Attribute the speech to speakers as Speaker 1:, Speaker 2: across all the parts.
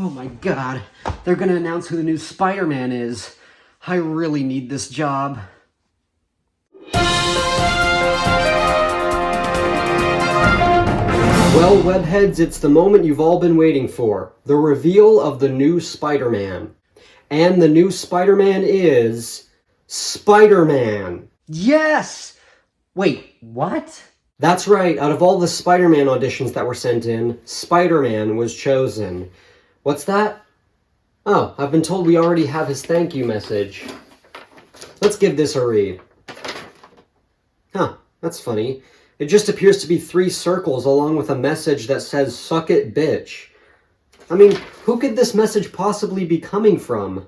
Speaker 1: Oh my god, they're gonna announce who the new Spider-Man is. I really need this job. Well, webheads, it's the moment you've all been waiting for. The reveal of the new Spider-Man. And the new Spider-Man is... Spider-Man! Yes! Wait, what? That's right, out of all the Spider-Man auditions that were sent in, Spider-Man was chosen. What's that? Oh, I've been told we already have his thank you message. Let's give this a read. Huh, that's funny. It just appears to be 3 circles along with a message that says, "Suck it, bitch." I mean, who could this message possibly be coming from?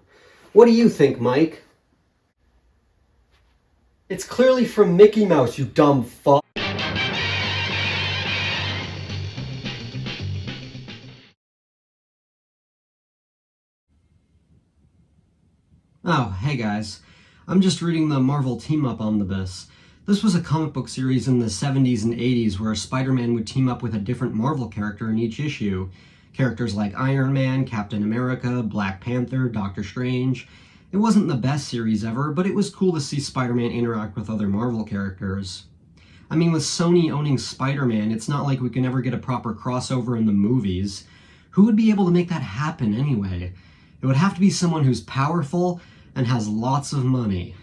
Speaker 1: What do you think, Mike? It's clearly from Mickey Mouse, you dumb fuck. Oh, hey guys. I'm just reading the Marvel Team-Up Omnibus. This was a comic book series in the 70s and 80s where Spider-Man would team up with a different Marvel character in each issue. Characters like Iron Man, Captain America, Black Panther, Doctor Strange. It wasn't the best series ever, but it was cool to see Spider-Man interact with other Marvel characters. I mean, with Sony owning Spider-Man, it's not like we can ever get a proper crossover in the movies. Who would be able to make that happen anyway? It would have to be someone who's powerful and has lots of money.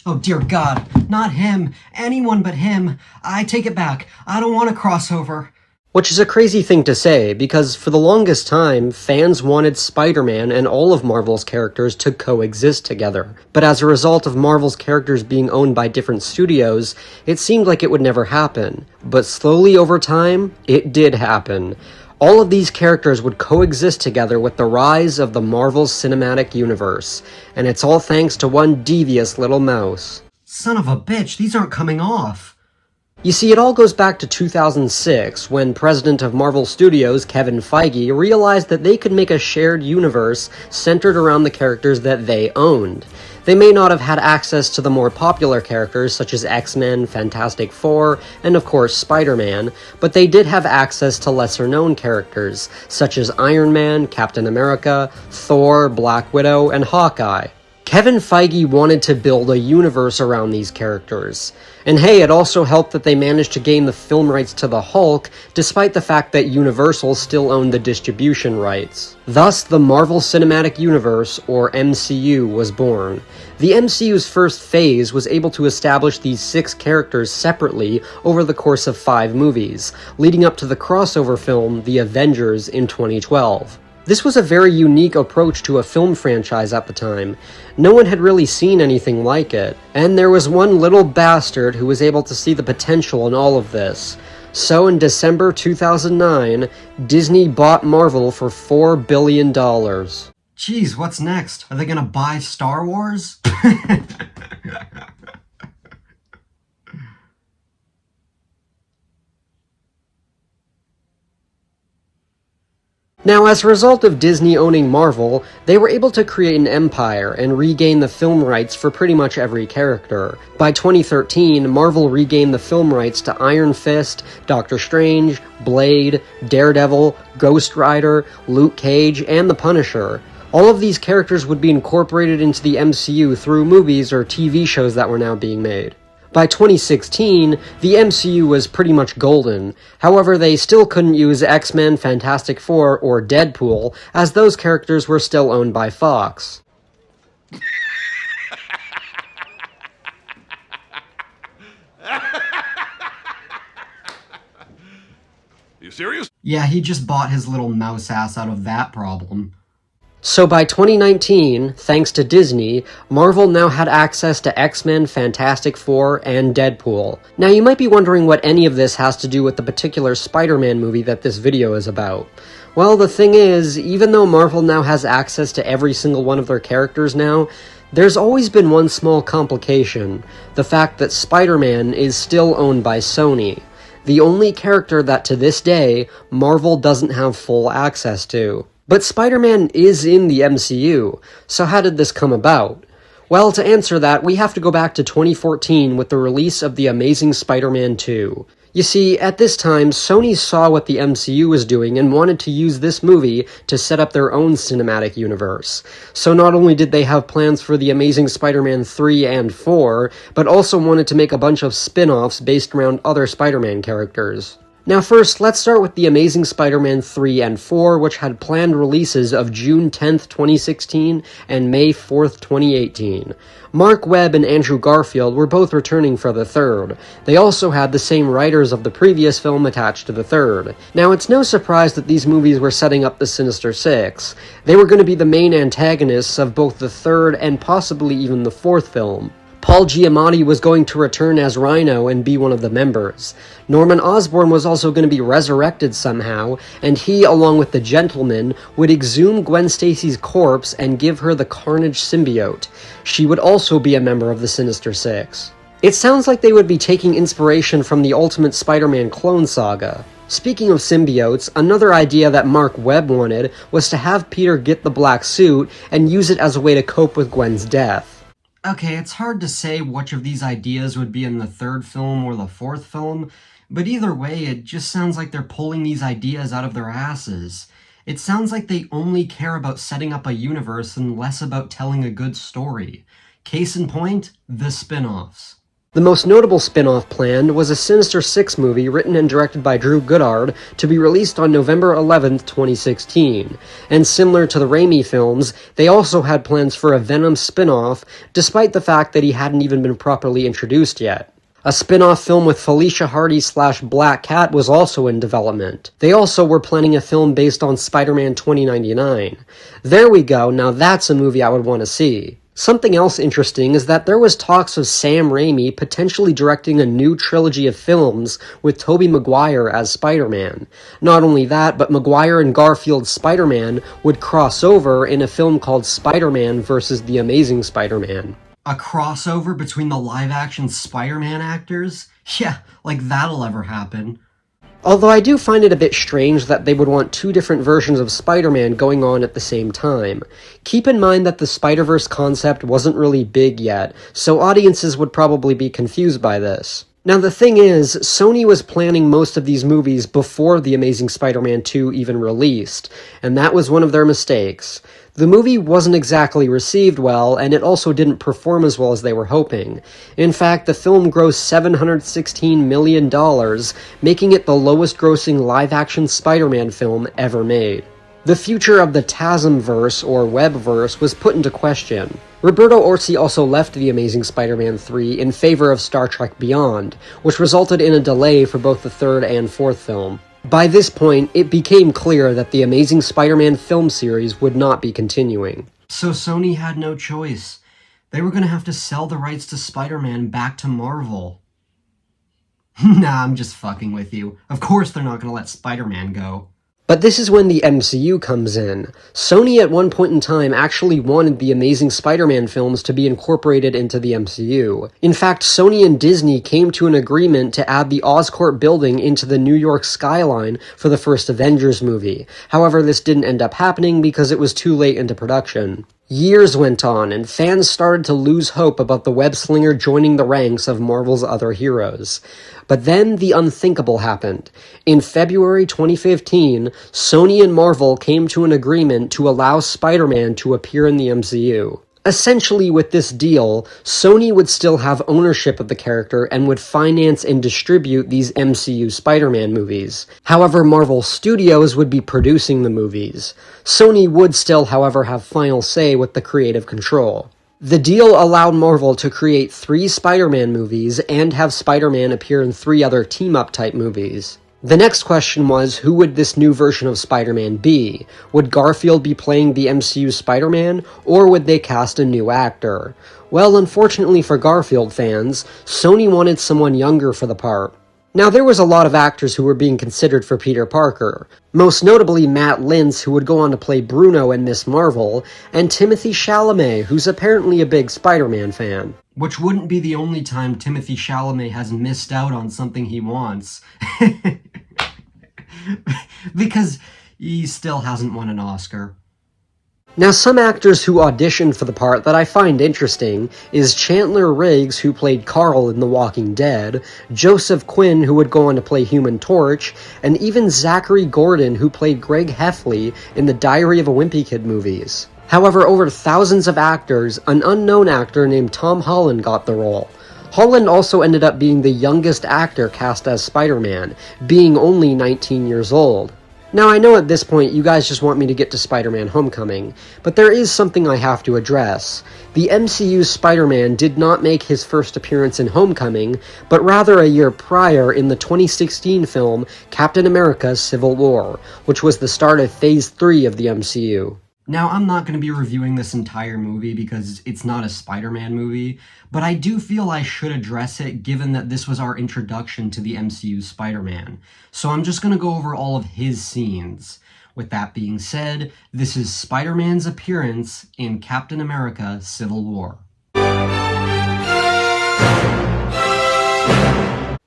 Speaker 1: Oh dear God, not him. Anyone but him. I take it back. I don't want a crossover. Which is a crazy thing to say, because for the longest time, fans wanted Spider-Man and all of Marvel's characters to coexist together. But as a result of Marvel's characters being owned by different studios, it seemed like it would never happen. But slowly over time, it did happen. All of these characters would coexist together with the rise of the Marvel Cinematic Universe, and it's all thanks to one devious little mouse. Son of a bitch, these aren't coming off. You see, it all goes back to 2006, when president of Marvel Studios, Kevin Feige, realized that they could make a shared universe centered around the characters that they owned. They may not have had access to the more popular characters such as X-Men, Fantastic Four, and of course Spider-Man, but they did have access to lesser-known characters such as Iron Man, Captain America, Thor, Black Widow, and Hawkeye. Kevin Feige wanted to build a universe around these characters. And hey, it also helped that they managed to gain the film rights to the Hulk, despite the fact that Universal still owned the distribution rights. Thus, the Marvel Cinematic Universe, or MCU, was born. The MCU's first phase was able to establish these 6 characters separately over the course of 5 movies, leading up to the crossover film, The Avengers, in 2012. This was a very unique approach to a film franchise at the time. No one had really seen anything like it, and there was one little bastard who was able to see the potential in all of this. So in December 2009, Disney bought Marvel for $4 billion. Jeez, what's next? Are they gonna buy Star Wars? Now, as a result of Disney owning Marvel, they were able to create an empire and regain the film rights for pretty much every character. By 2013, Marvel regained the film rights to Iron Fist, Doctor Strange, Blade, Daredevil, Ghost Rider, Luke Cage, and the Punisher. All of these characters would be incorporated into the MCU through movies or TV shows that were now being made. By 2016, the MCU was pretty much golden. However, they still couldn't use X-Men, Fantastic Four, or Deadpool, as those characters were still owned by Fox.
Speaker 2: You serious?
Speaker 1: Yeah, he just bought his little mouse ass out of that problem. So by 2019, thanks to Disney, Marvel now had access to X-Men, Fantastic Four, and Deadpool. Now you might be wondering what any of this has to do with the particular Spider-Man movie that this video is about. Well, the thing is, even though Marvel now has access to every single one of their characters now, there's always been one small complication: the fact that Spider-Man is still owned by Sony. The only character that to this day, Marvel doesn't have full access to. But Spider-Man is in the MCU, so how did this come about? Well, to answer that, we have to go back to 2014 with the release of The Amazing Spider-Man 2. You see, at this time, Sony saw what the MCU was doing and wanted to use this movie to set up their own cinematic universe. So not only did they have plans for The Amazing Spider-Man 3 and 4, but also wanted to make a bunch of spin-offs based around other Spider-Man characters. Now first, let's start with The Amazing Spider-Man 3 and 4, which had planned releases of June 10th, 2016 and May 4th, 2018. Mark Webb and Andrew Garfield were both returning for the third. They also had the same writers of the previous film attached to the third. Now, it's no surprise that these movies were setting up the Sinister Six. They were going to be the main antagonists of both the third and possibly even the fourth film. Paul Giamatti was going to return as Rhino and be one of the members. Norman Osborn was also going to be resurrected somehow, and he, along with the Gentleman, would exhume Gwen Stacy's corpse and give her the Carnage symbiote. She would also be a member of the Sinister Six. It sounds like they would be taking inspiration from the Ultimate Spider-Man clone saga. Speaking of symbiotes, another idea that Mark Webb wanted was to have Peter get the black suit and use it as a way to cope with Gwen's death. Okay, it's hard to say which of these ideas would be in the third film or the fourth film, but either way, it just sounds like they're pulling these ideas out of their asses. It sounds like they only care about setting up a universe and less about telling a good story. Case in point, the spin-offs. The most notable spin-off planned was a Sinister Six movie written and directed by Drew Goddard to be released on November 11th, 2016. And similar to the Raimi films, they also had plans for a Venom spin-off, despite the fact that he hadn't even been properly introduced yet. A spin-off film with Felicia Hardy/Black Cat was also in development. They also were planning a film based on Spider-Man 2099. There we go, now that's a movie I would want to see. Something else interesting is that there was talks of Sam Raimi potentially directing a new trilogy of films with Tobey Maguire as Spider-Man. Not only that, but Maguire and Garfield's Spider-Man would cross over in a film called Spider-Man vs. The Amazing Spider-Man. A crossover between the live-action Spider-Man actors? Yeah, like that'll ever happen. Although I do find it a bit strange that they would want two different versions of Spider-Man going on at the same time. Keep in mind that the Spider-Verse concept wasn't really big yet, so audiences would probably be confused by this. Now the thing is, Sony was planning most of these movies before The Amazing Spider-Man 2 even released, and that was one of their mistakes. The movie wasn't exactly received well, and it also didn't perform as well as they were hoping. In fact, the film grossed $716 million, making it the lowest-grossing live-action Spider-Man film ever made. The future of the TASM-verse, or Webverse, was put into question. Roberto Orci also left The Amazing Spider-Man 3 in favor of Star Trek Beyond, which resulted in a delay for both the third and fourth film. By this point, it became clear that the Amazing Spider-Man film series would not be continuing. So Sony had no choice. They were going to have to sell the rights to Spider-Man back to Marvel. Nah, I'm just fucking with you. Of course they're not going to let Spider-Man go. But this is when the MCU comes in. Sony at one point in time actually wanted the Amazing Spider-Man films to be incorporated into the MCU. In fact, Sony and Disney came to an agreement to add the Oscorp building into the New York skyline for the first Avengers movie. However, this didn't end up happening because it was too late into production. Years went on, and fans started to lose hope about the web-slinger joining the ranks of Marvel's other heroes. But then the unthinkable happened. In February 2015, Sony and Marvel came to an agreement to allow Spider-Man to appear in the MCU. Essentially, with this deal, Sony would still have ownership of the character and would finance and distribute these MCU Spider-Man movies. However, Marvel Studios would be producing the movies. Sony would still, however, have final say with the creative control. The deal allowed Marvel to create 3 Spider-Man movies and have Spider-Man appear in 3 other team-up type movies. The next question was, who would this new version of Spider-Man be? Would Garfield be playing the MCU Spider-Man, or would they cast a new actor? Well, unfortunately for Garfield fans, Sony wanted someone younger for the part. Now, there was a lot of actors who were being considered for Peter Parker, most notably Matt Lintz, who would go on to play Bruno in Miss Marvel, and Timothy Chalamet, who's apparently a big Spider-Man fan. Which wouldn't be the only time Timothy Chalamet has missed out on something he wants. Because he still hasn't won an Oscar. Now, some actors who auditioned for the part that I find interesting is Chandler Riggs, who played Carl in The Walking Dead, Joseph Quinn, who would go on to play Human Torch, and even Zachary Gordon, who played Greg Heffley in the Diary of a Wimpy Kid movies. However, over thousands of actors, an unknown actor named Tom Holland got the role. Holland also ended up being the youngest actor cast as Spider-Man, being only 19 years old. Now, I know at this point you guys just want me to get to Spider-Man Homecoming, but there is something I have to address. The MCU's Spider-Man did not make his first appearance in Homecoming, but rather a year prior in the 2016 film Captain America: Civil War, which was the start of Phase 3 of the MCU. Now, I'm not going to be reviewing this entire movie because it's not a Spider-Man movie, but I do feel I should address it given that this was our introduction to the MCU Spider-Man. So I'm just going to go over all of his scenes. With that being said, this is Spider-Man's appearance in Captain America: Civil War.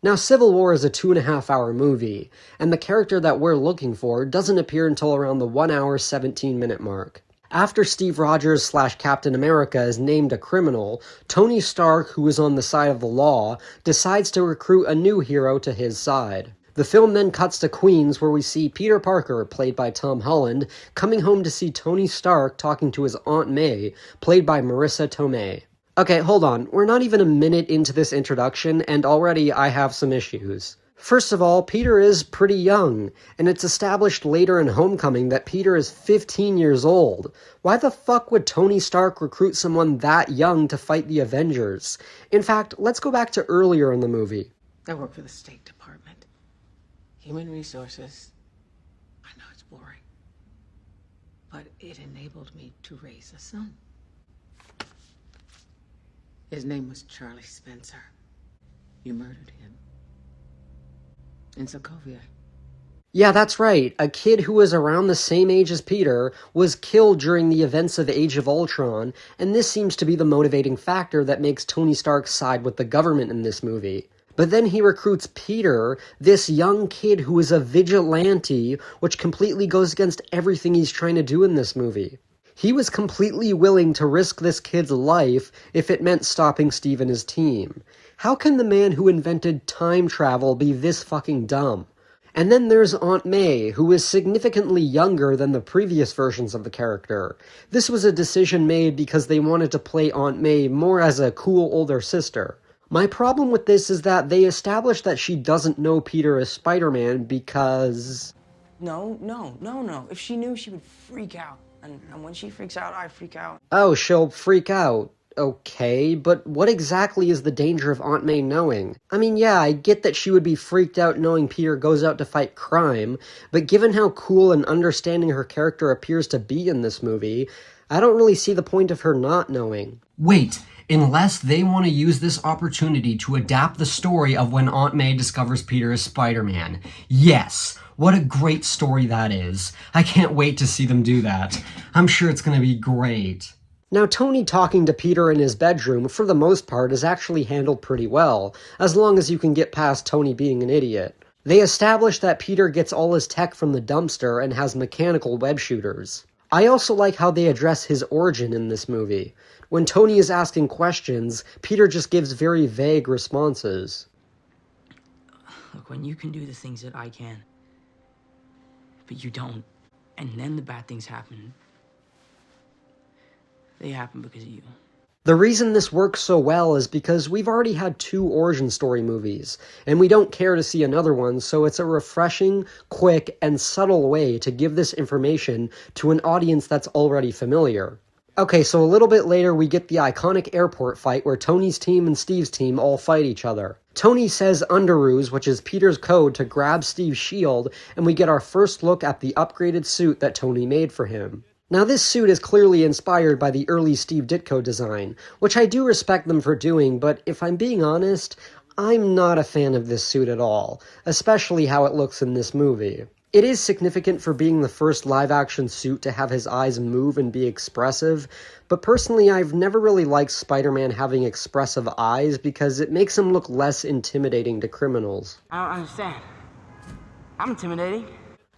Speaker 1: Now, Civil War is a 2.5-hour movie, and the character that we're looking for doesn't appear until around the 1 hour 17-minute mark. After Steve Rogers / Captain America is named a criminal, Tony Stark, who is on the side of the law, decides to recruit a new hero to his side. The film then cuts to Queens, where we see Peter Parker, played by Tom Holland, coming home to see Tony Stark talking to his Aunt May, played by Marissa Tomei. Okay, hold on. We're not even a minute into this introduction, and already I have some issues. First of all, Peter is pretty young, and it's established later in Homecoming that Peter is 15 years old. Why the fuck would Tony Stark recruit someone that young to fight the Avengers? In fact, let's go back to earlier in the movie.
Speaker 3: I work for the State Department. Human Resources. I know it's boring, but it enabled me to raise a son. His name was Charlie Spencer. You murdered him. In Sokovia.
Speaker 1: Yeah, that's right. A kid who was around the same age as Peter was killed during the events of Age of Ultron, and this seems to be the motivating factor that makes Tony Stark side with the government in this movie. But then he recruits Peter, this young kid who is a vigilante, which completely goes against everything he's trying to do in this movie. He was completely willing to risk this kid's life if it meant stopping Steve and his team. How can the man who invented time travel be this fucking dumb? And then there's Aunt May, who is significantly younger than the previous versions of the character. This was a decision made because they wanted to play Aunt May more as a cool older sister. My problem with this is that they established that she doesn't know Peter is Spider-Man because...
Speaker 4: No. If she knew, she would freak out. And when she freaks out, I freak out.
Speaker 1: Oh, she'll freak out. Okay, but what exactly is the danger of Aunt May knowing? I mean, yeah, I get that she would be freaked out knowing Peter goes out to fight crime, but given how cool and understanding her character appears to be in this movie, I don't really see the point of her not knowing. Wait, unless they want to use this opportunity to adapt the story of when Aunt May discovers Peter is Spider-Man. Yes! What a great story that is. I can't wait to see them do that. I'm sure it's going to be great. Now, Tony talking to Peter in his bedroom, for the most part, is actually handled pretty well, as long as you can get past Tony being an idiot. They establish that Peter gets all his tech from the dumpster and has mechanical web shooters. I also like how they address his origin in this movie. When Tony is asking questions, Peter just gives very vague responses.
Speaker 4: Look, when you can do the things that I can, but you don't, and then the bad things happen, they happen because of you.
Speaker 1: The reason this works so well is because we've already had 2 origin story movies, and we don't care to see another one, so it's a refreshing, quick, and subtle way to give this information to an audience that's already familiar. Okay, so a little bit later we get the iconic airport fight where Tony's team and Steve's team all fight each other. Tony says underoos, which is Peter's code to grab Steve's shield, and we get our first look at the upgraded suit that Tony made for him. Now this suit is clearly inspired by the early Steve Ditko design, which I do respect them for doing, but if I'm being honest, I'm not a fan of this suit at all, especially how it looks in this movie. It is significant for being the first live-action suit to have his eyes move and be expressive, but personally I've never really liked Spider-Man having expressive eyes because it makes him look less intimidating to criminals.
Speaker 4: I don't understand. I'm intimidating.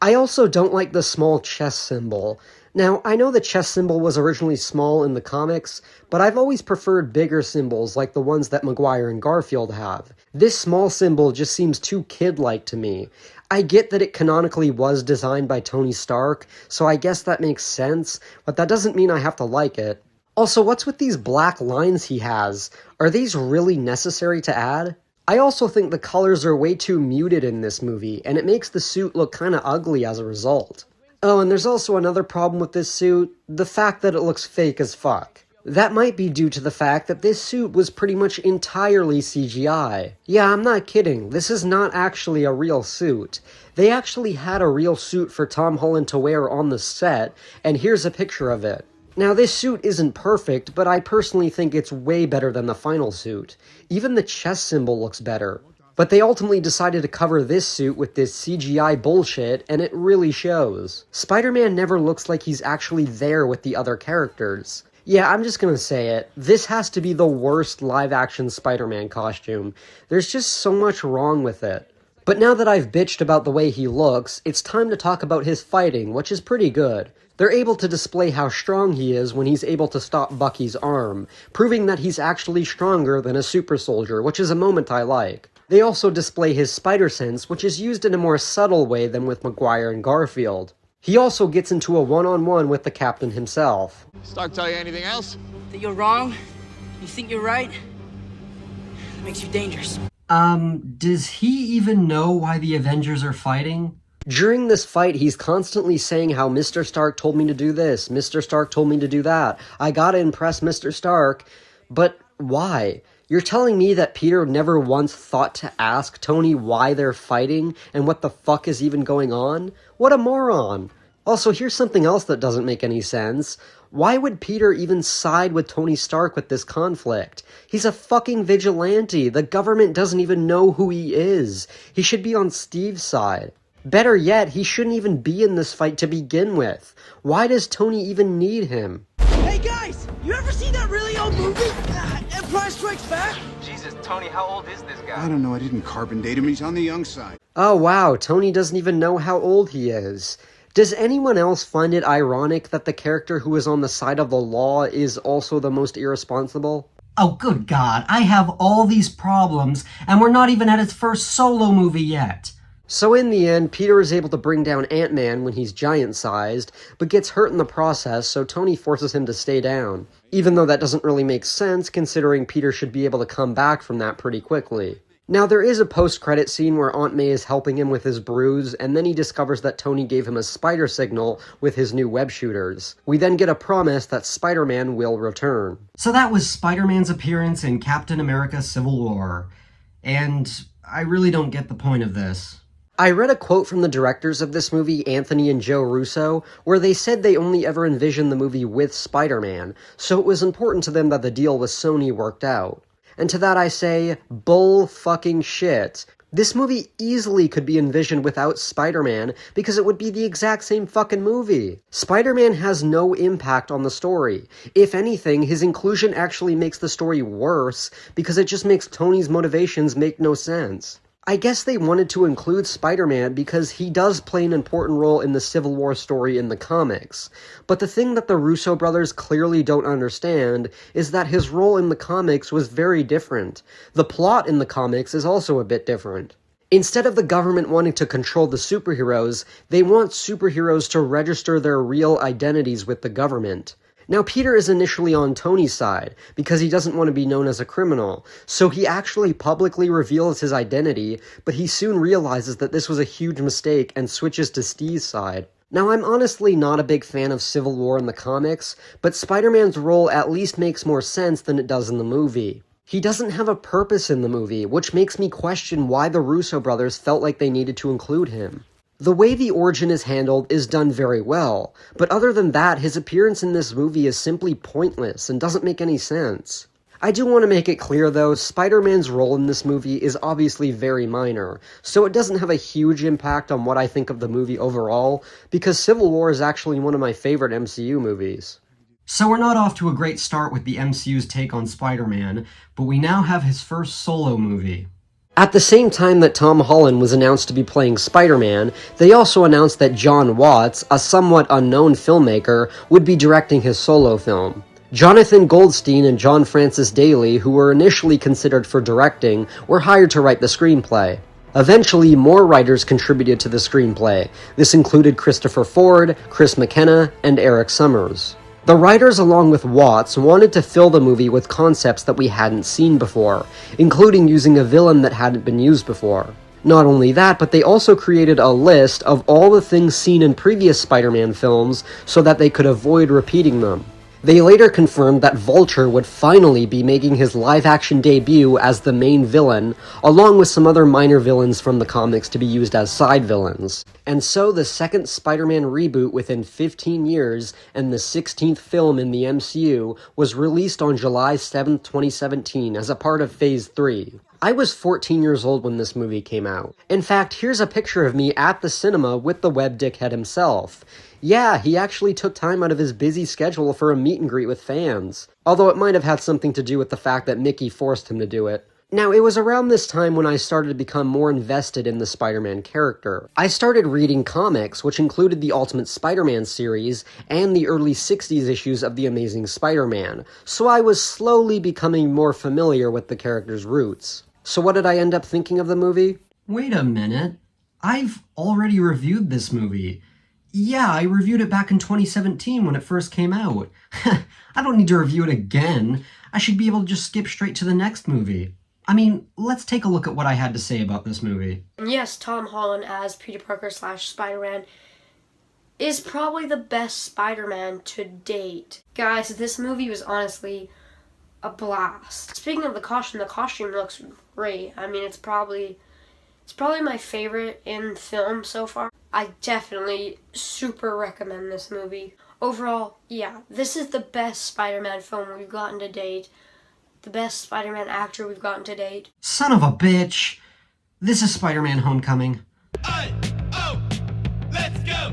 Speaker 1: I also don't like the small chest symbol. Now, I know the chest symbol was originally small in the comics, but I've always preferred bigger symbols like the ones that Maguire and Garfield have. This small symbol just seems too kid-like to me. I get that it canonically was designed by Tony Stark, so I guess that makes sense, but that doesn't mean I have to like it. Also, what's with these black lines he has? Are these really necessary to add? I also think the colors are way too muted in this movie, and it makes the suit look kinda ugly as a result. Oh, and there's also another problem with this suit, the fact that it looks fake as fuck. That might be due to the fact that this suit was pretty much entirely CGI. Yeah, I'm not kidding, this is not actually a real suit. They actually had a real suit for Tom Holland to wear on the set, and here's a picture of it. Now, this suit isn't perfect, but I personally think it's way better than the final suit. Even the chest symbol looks better. But they ultimately decided to cover this suit with this CGI bullshit, and it really shows. Spider-Man never looks like he's actually there with the other characters. Yeah, I'm just gonna say it. This has to be the worst live-action Spider-Man costume. There's just so much wrong with it. But now that I've bitched about the way he looks, it's time to talk about his fighting, which is pretty good. They're able to display how strong he is when he's able to stop Bucky's arm, proving that he's actually stronger than a super soldier, which is a moment I like. They also display his spider sense, which is used in a more subtle way than with Maguire and Garfield. He also gets into a one-on-one with the Captain himself.
Speaker 2: Stark tell you anything else?
Speaker 4: That you're wrong, you think you're right, that makes you dangerous.
Speaker 1: Does he even know why the Avengers are fighting? During this fight, he's constantly saying how Mr. Stark told me to do this, Mr. Stark told me to do that, I gotta impress Mr. Stark. But why? You're telling me that Peter never once thought to ask Tony why they're fighting and what the fuck is even going on? What a moron. Also, here's something else that doesn't make any sense. Why would Peter even side with Tony Stark with this conflict? He's a fucking vigilante. The government doesn't even know who he is. He should be on Steve's side. Better yet, he shouldn't even be in this fight to begin with. Why does Tony even need him?
Speaker 5: Hey guys, you ever seen that really old movie? Empire Strikes Back?
Speaker 6: Jesus, Tony, how old is this guy?
Speaker 7: I don't know, I didn't carbon date him, he's on the young side.
Speaker 1: Oh wow, Tony doesn't even know how old he is. Does anyone else find it ironic that the character who is on the side of the law is also the most irresponsible? Oh good god, I have all these problems, and we're not even at its first solo movie yet. So in the end, Peter is able to bring down Ant-Man when he's giant-sized, but gets hurt in the process, so Tony forces him to stay down. Even though that doesn't really make sense, considering Peter should be able to come back from that pretty quickly. Now, there is a post-credit scene where Aunt May is helping him with his bruise, and then he discovers that Tony gave him a spider signal with his new web shooters. We then get a promise that Spider-Man will return. So that was Spider-Man's appearance in Captain America Civil War. And I really don't get the point of this. I read a quote from the directors of this movie, Anthony and Joe Russo, where they said they only ever envisioned the movie with Spider-Man, so it was important to them that the deal with Sony worked out. And to that I say, bull fucking shit. This movie easily could be envisioned without Spider-Man because it would be the exact same fucking movie. Spider-Man has no impact on the story. If anything, his inclusion actually makes the story worse because it just makes Tony's motivations make no sense. I guess they wanted to include Spider-Man because he does play an important role in the Civil War story in the comics. But the thing that the Russo brothers clearly don't understand is that his role in the comics was very different. The plot in the comics is also a bit different. Instead of the government wanting to control the superheroes, they want superheroes to register their real identities with the government. Now, Peter is initially on Tony's side, because he doesn't want to be known as a criminal, so he actually publicly reveals his identity, but he soon realizes that this was a huge mistake and switches to Steve's side. Now, I'm honestly not a big fan of Civil War in the comics, but Spider-Man's role at least makes more sense than it does in the movie. He doesn't have a purpose in the movie, which makes me question why the Russo brothers felt like they needed to include him. The way the origin is handled is done very well, but other than that, his appearance in this movie is simply pointless and doesn't make any sense. I do want to make it clear though, Spider-Man's role in this movie is obviously very minor, so it doesn't have a huge impact on what I think of the movie overall, because Civil War is actually one of my favorite MCU movies. So we're not off to a great start with the MCU's take on Spider-Man, but we now have his first solo movie. At the same time that Tom Holland was announced to be playing Spider-Man, they also announced that John Watts, a somewhat unknown filmmaker, would be directing his solo film. Jonathan Goldstein and John Francis Daley, who were initially considered for directing, were hired to write the screenplay. Eventually, more writers contributed to the screenplay. This included Christopher Ford, Chris McKenna, and Eric Summers. The writers, along with Watts, wanted to fill the movie with concepts that we hadn't seen before, including using a villain that hadn't been used before. Not only that, but they also created a list of all the things seen in previous Spider-Man films so that they could avoid repeating them. They later confirmed that Vulture would finally be making his live-action debut as the main villain, along with some other minor villains from the comics to be used as side villains. And so the second Spider-Man reboot within 15 years, and the 16th film in the MCU, was released on July 7, 2017 as a part of Phase 3. I was 14 years old when this movie came out. In fact, here's a picture of me at the cinema with the web dickhead himself. Yeah, he actually took time out of his busy schedule for a meet and greet with fans. Although it might have had something to do with the fact that Mickey forced him to do it. Now, it was around this time when I started to become more invested in the Spider-Man character. I started reading comics, which included the Ultimate Spider-Man series and the early 60s issues of The Amazing Spider-Man, so I was slowly becoming more familiar with the character's roots. So what did I end up thinking of the movie?
Speaker 8: Wait a minute. I've already reviewed this movie. Yeah, I reviewed it back in 2017 when it first came out. I don't need to review it again. I should be able to just skip straight to the next movie. I mean, let's take a look at what I had to say about this movie.
Speaker 9: And yes, Tom Holland as Peter Parker / Spider-Man is probably the best Spider-Man to date. Guys, this movie was honestly a blast. Speaking of the costume looks great. I mean, it's probably my favorite in film so far. I definitely super recommend this movie. Overall, yeah, this is the best Spider-Man film we've gotten to date. The best Spider-Man actor we've gotten to date.
Speaker 8: Son of a bitch! This is Spider-Man Homecoming.
Speaker 5: Let's go! Let's go!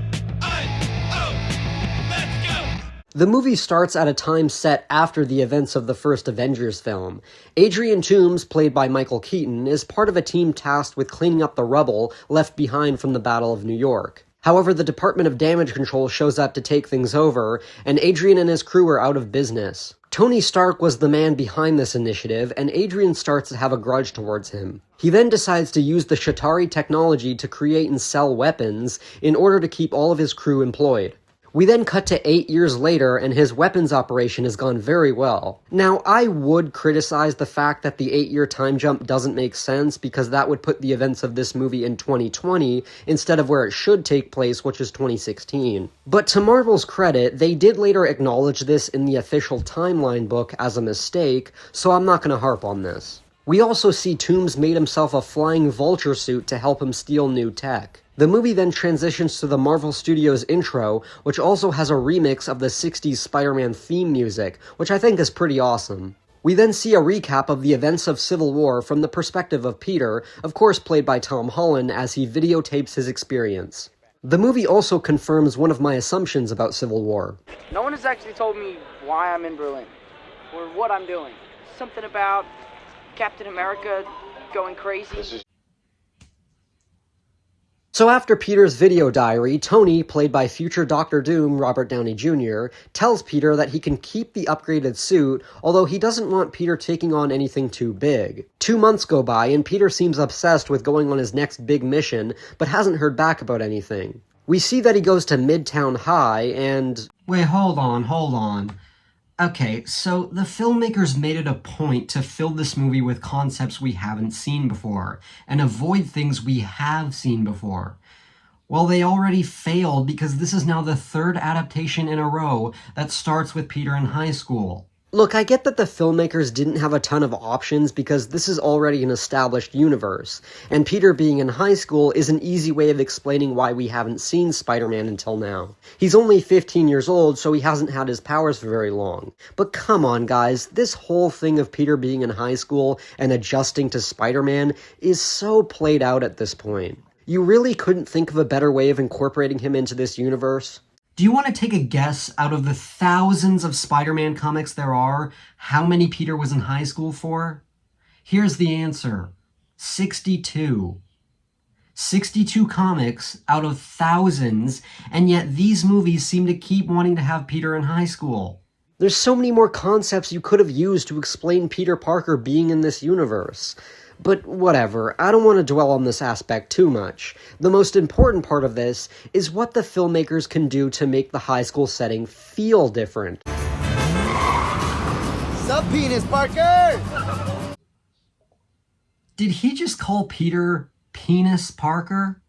Speaker 1: The movie starts at a time set after the events of the first Avengers film. Adrian Toomes, played by Michael Keaton, is part of a team tasked with cleaning up the rubble left behind from the Battle of New York. However, the Department of Damage Control shows up to take things over, and Adrian and his crew are out of business. Tony Stark was the man behind this initiative, and Adrian starts to have a grudge towards him. He then decides to use the Shatari technology to create and sell weapons in order to keep all of his crew employed. We then cut to 8 years later, and his weapons operation has gone very well. Now, I would criticize the fact that the 8-year time jump doesn't make sense, because that would put the events of this movie in 2020, instead of where it should take place, which is 2016. But to Marvel's credit, they did later acknowledge this in the official timeline book as a mistake, so I'm not going to harp on this. We also see Toomes made himself a flying Vulture suit to help him steal new tech. The movie then transitions to the Marvel Studios intro, which also has a remix of the 60s Spider-Man theme music, which I think is pretty awesome. We then see a recap of the events of Civil War from the perspective of Peter, of course played by Tom Holland, as he videotapes his experience. The movie also confirms one of my assumptions about Civil War.
Speaker 10: No one has actually told me why I'm in Berlin, or what I'm doing. Something about Captain America going crazy.
Speaker 1: So after Peter's video diary, Tony, played by future Doctor Doom Robert Downey Jr., tells Peter that he can keep the upgraded suit, although he doesn't want Peter taking on anything too big. 2 months go by, and Peter seems obsessed with going on his next big mission, but hasn't heard back about anything. We see that he goes to Midtown High, and...
Speaker 8: Wait, hold on. Okay, so the filmmakers made it a point to fill this movie with concepts we haven't seen before, and avoid things we have seen before. Well, they already failed, because this is now the third adaptation in a row that starts with Peter in high school.
Speaker 1: Look, I get that the filmmakers didn't have a ton of options because this is already an established universe, and Peter being in high school is an easy way of explaining why we haven't seen Spider-Man until now. He's only 15 years old, so he hasn't had his powers for very long. But come on, guys, this whole thing of Peter being in high school and adjusting to Spider-Man is so played out at this point. You really couldn't think of a better way of incorporating him into this universe?
Speaker 8: Do you want to take a guess, out of the thousands of Spider-Man comics there are, how many Peter was in high school for? Here's the answer. 62. 62 comics out of thousands, and yet these movies seem to keep wanting to have Peter in high school.
Speaker 1: There's so many more concepts you could have used to explain Peter Parker being in this universe. But whatever, I don't want to dwell on this aspect too much. The most important part of this is what the filmmakers can do to make the high school setting feel different.
Speaker 5: Sup, penis Parker?
Speaker 8: Did he just call Peter Penis Parker?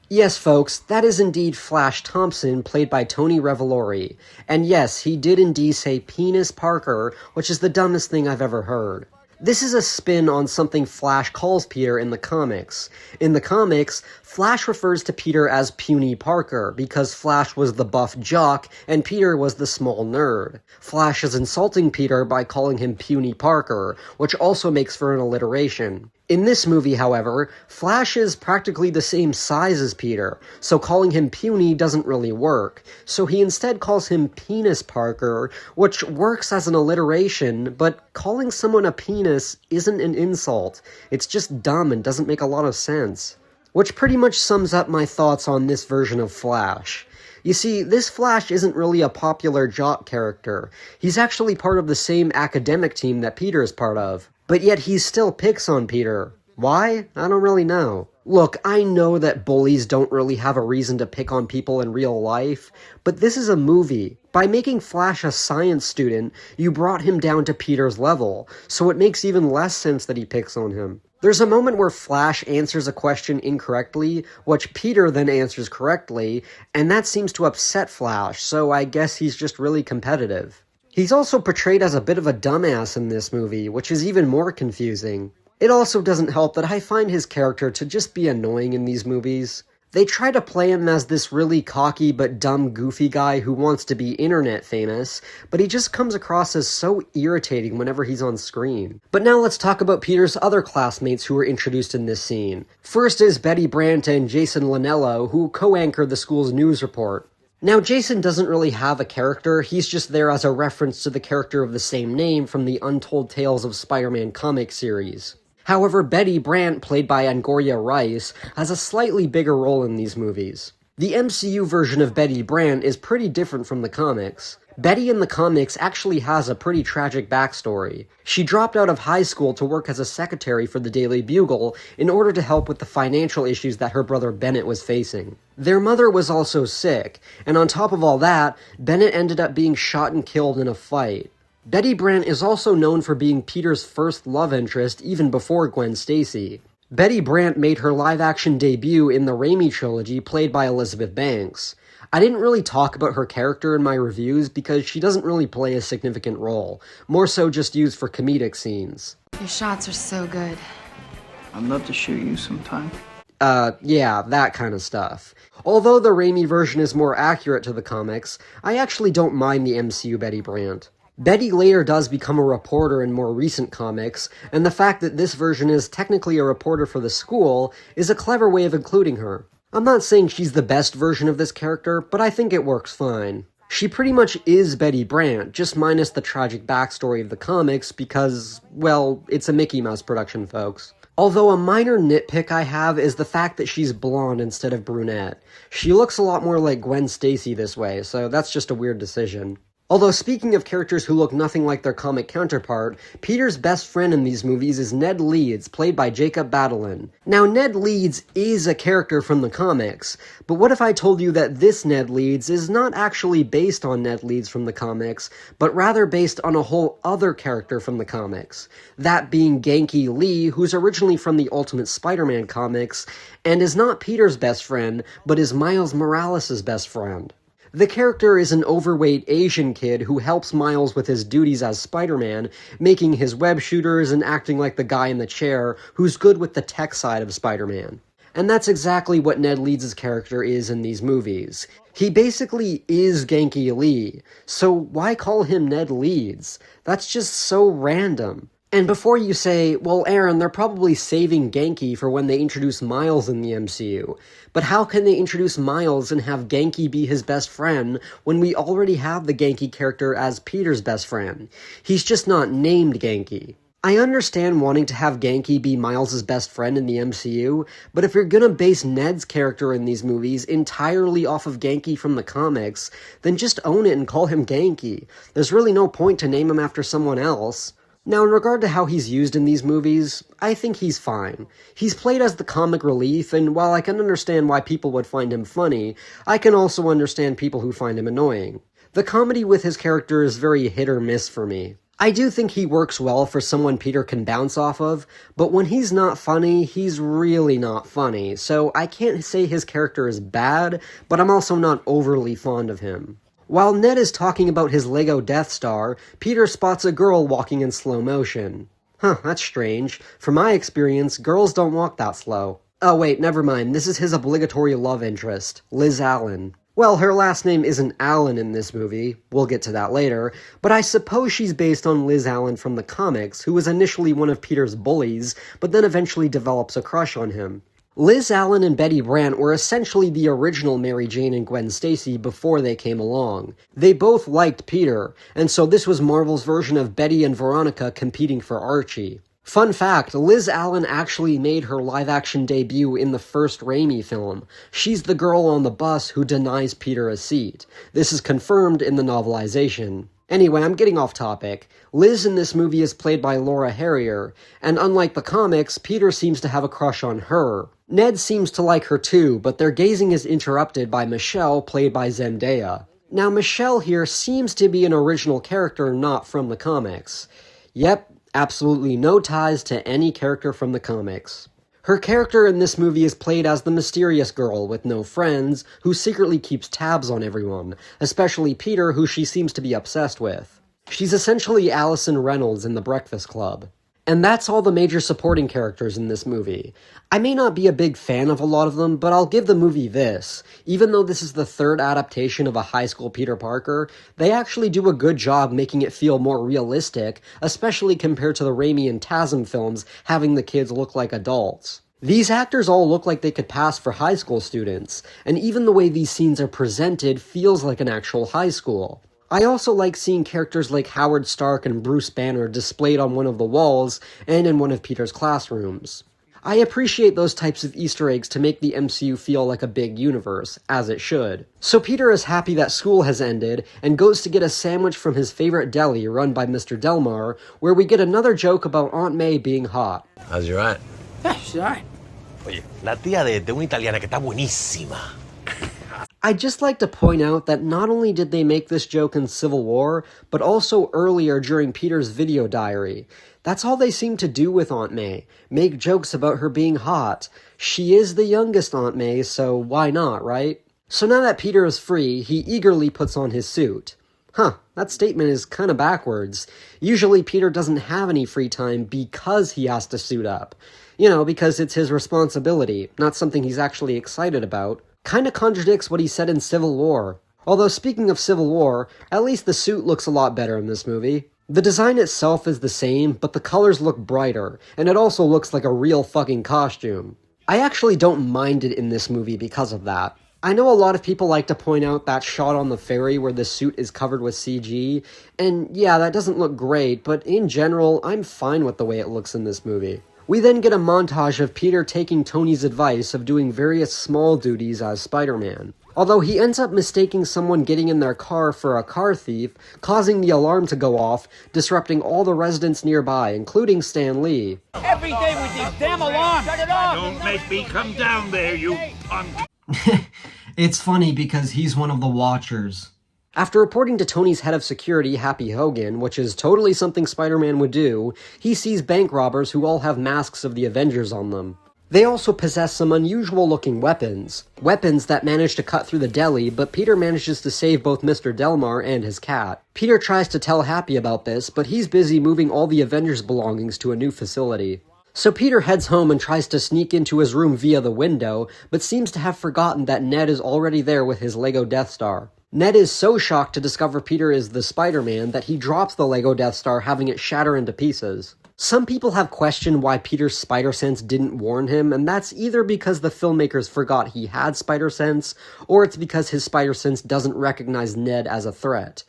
Speaker 1: Yes, folks, that is indeed Flash Thompson, played by Tony Revolori. And yes, he did indeed say Penis Parker, which is the dumbest thing I've ever heard. This is a spin on something Flash calls Peter in the comics. In the comics, Flash refers to Peter as Puny Parker, because Flash was the buff jock and Peter was the small nerd. Flash is insulting Peter by calling him Puny Parker, which also makes for an alliteration. In this movie, however, Flash is practically the same size as Peter, so calling him puny doesn't really work. So he instead calls him Penis Parker, which works as an alliteration, but calling someone a penis isn't an insult. It's just dumb and doesn't make a lot of sense. Which pretty much sums up my thoughts on this version of Flash. You see, this Flash isn't really a popular jock character. He's actually part of the same academic team that Peter is part of. But yet he still picks on Peter. Why? I don't really know. Look, I know that bullies don't really have a reason to pick on people in real life, but this is a movie. By making Flash a science student, you brought him down to Peter's level, so it makes even less sense that he picks on him. There's a moment where Flash answers a question incorrectly, which Peter then answers correctly, and that seems to upset Flash, so I guess he's just really competitive. He's also portrayed as a bit of a dumbass in this movie, which is even more confusing. It also doesn't help that I find his character to just be annoying in these movies. They try to play him as this really cocky but dumb goofy guy who wants to be internet famous, but he just comes across as so irritating whenever he's on screen. But now let's talk about Peter's other classmates who were introduced in this scene. First is Betty Brant and Jason Lanello, who co-anchored the school's news report. Now, Jason doesn't really have a character, he's just there as a reference to the character of the same name from the Untold Tales of Spider-Man comic series. However, Betty Brant, played by Angoria Rice, has a slightly bigger role in these movies. The MCU version of Betty Brant is pretty different from the comics. Betty in the comics actually has a pretty tragic backstory. She dropped out of high school to work as a secretary for the Daily Bugle in order to help with the financial issues that her brother Bennett was facing. Their mother was also sick, and on top of all that, Bennett ended up being shot and killed in a fight. Betty Brant is also known for being Peter's first love interest even before Gwen Stacy. Betty Brant made her live-action debut in the Raimi trilogy played by Elizabeth Banks. I didn't really talk about her character in my reviews because she doesn't really play a significant role, more so just used for comedic scenes.
Speaker 11: Your shots are so good.
Speaker 5: I'd love to shoot you sometime.
Speaker 1: Yeah, that kind of stuff. Although the Raimi version is more accurate to the comics, I actually don't mind the MCU Betty Brant. Betty later does become a reporter in more recent comics, and the fact that this version is technically a reporter for the school is a clever way of including her. I'm not saying she's the best version of this character, but I think it works fine. She pretty much is Betty Brant, just minus the tragic backstory of the comics because, well, it's a Mickey Mouse production, folks. Although a minor nitpick I have is the fact that she's blonde instead of brunette. She looks a lot more like Gwen Stacy this way, so that's just a weird decision. Although speaking of characters who look nothing like their comic counterpart, Peter's best friend in these movies is Ned Leeds, played by Jacob Batalon. Now, Ned Leeds is a character from the comics, but what if I told you that this Ned Leeds is not actually based on Ned Leeds from the comics, but rather based on a whole other character from the comics? That being Genki Lee, who's originally from the Ultimate Spider-Man comics, and is not Peter's best friend, but is Miles Morales' best friend. The character is an overweight Asian kid who helps Miles with his duties as Spider-Man, making his web shooters and acting like the guy in the chair who's good with the tech side of Spider-Man. And that's exactly what Ned Leeds' character is in these movies. He basically is Genki Lee, so why call him Ned Leeds? That's just so random. And before you say, well, Aaron, they're probably saving Genki for when they introduce Miles in the MCU. But how can they introduce Miles and have Genki be his best friend when we already have the Genki character as Peter's best friend? He's just not named Genki. I understand wanting to have Genki be Miles' best friend in the MCU, but if you're gonna base Ned's character in these movies entirely off of Genki from the comics, then just own it and call him Genki. There's really no point to name him after someone else. Now, in regard to how he's used in these movies, I think he's fine. He's played as the comic relief, and while I can understand why people would find him funny, I can also understand people who find him annoying. The comedy with his character is very hit or miss for me. I do think he works well for someone Peter can bounce off of, but when he's not funny, he's really not funny, so I can't say his character is bad, but I'm also not overly fond of him. While Ned is talking about his Lego Death Star, Peter spots a girl walking in slow motion. Huh, that's strange. From my experience, girls don't walk that slow. Oh wait, never mind, this is his obligatory love interest, Liz Allen. Well, her last name isn't Allen in this movie, we'll get to that later, but I suppose she's based on Liz Allen from the comics, who was initially one of Peter's bullies, but then eventually develops a crush on him. Liz Allen and Betty Brant were essentially the original Mary Jane and Gwen Stacy before they came along. They both liked Peter, and so this was Marvel's version of Betty and Veronica competing for Archie. Fun fact, Liz Allen actually made her live-action debut in the first Raimi film. She's the girl on the bus who denies Peter a seat. This is confirmed in the novelization. Anyway, I'm getting off topic. Liz in this movie is played by Laura Harrier, and unlike the comics, Peter seems to have a crush on her. Ned seems to like her too, but their gazing is interrupted by Michelle, played by Zendaya. Now, Michelle here seems to be an original character not from the comics. Yep, absolutely no ties to any character from the comics. Her character in this movie is played as the mysterious girl with no friends, who secretly keeps tabs on everyone, especially Peter, who she seems to be obsessed with. She's essentially Allison Reynolds in The Breakfast Club. And that's all the major supporting characters in this movie. I may not be a big fan of a lot of them, but I'll give the movie this. Even though this is the third adaptation of a high school Peter Parker, they actually do a good job making it feel more realistic, especially compared to the Raimi and Tasm films having the kids look like adults. These actors all look like they could pass for high school students, and even the way these scenes are presented feels like an actual high school. I also like seeing characters like Howard Stark and Bruce Banner displayed on one of the walls and in one of Peter's classrooms. I appreciate those types of Easter eggs to make the MCU feel like a big universe, as it should. So Peter is happy that school has ended, and goes to get a sandwich from his favorite deli run by Mr. Delmar, where we get another joke about Aunt May being hot.
Speaker 6: How's your aunt?
Speaker 5: Yeah, she's alright.
Speaker 6: Oye, la tía de una italiana que está buenísima.
Speaker 1: I'd just like to point out that not only did they make this joke in Civil War, but also earlier during Peter's video diary. That's all they seem to do with Aunt May, make jokes about her being hot. She is the youngest Aunt May, so why not, right? So now that Peter is free, he eagerly puts on his suit. Huh, that statement is kinda backwards. Usually Peter doesn't have any free time because he has to suit up. You know, because it's his responsibility, not something he's actually excited about. Kinda contradicts what he said in Civil War. Although speaking of Civil War, at least the suit looks a lot better in this movie. The design itself is the same, but the colors look brighter, and it also looks like a real fucking costume. I actually don't mind it in this movie because of that. I know a lot of people like to point out that shot on the ferry where the suit is covered with CG, and yeah, that doesn't look great, but in general, I'm fine with the way it looks in this movie. We then get a montage of Peter taking Tony's advice of doing various small duties as Spider-Man. Although he ends up mistaking someone getting in their car for a car thief, causing the alarm to go off, disrupting all the residents nearby, including Stan Lee.
Speaker 5: Every day with these damn alarms! Shut it off!
Speaker 2: Don't make me come down there, you punk.
Speaker 8: It's funny because he's one of the Watchers.
Speaker 1: After reporting to Tony's head of security, Happy Hogan, which is totally something Spider-Man would do, he sees bank robbers who all have masks of the Avengers on them. They also possess some unusual-looking weapons. Weapons that manage to cut through the deli, but Peter manages to save both Mr. Delmar and his cat. Peter tries to tell Happy about this, but he's busy moving all the Avengers' belongings to a new facility. So Peter heads home and tries to sneak into his room via the window, but seems to have forgotten that Ned is already there with his Lego Death Star. Ned is so shocked to discover Peter is the Spider-Man that he drops the Lego Death Star, having it shatter into pieces. Some people have questioned why Peter's spider sense didn't warn him, and that's either because the filmmakers forgot he had spider sense, or it's because his spider sense doesn't recognize Ned as a threat.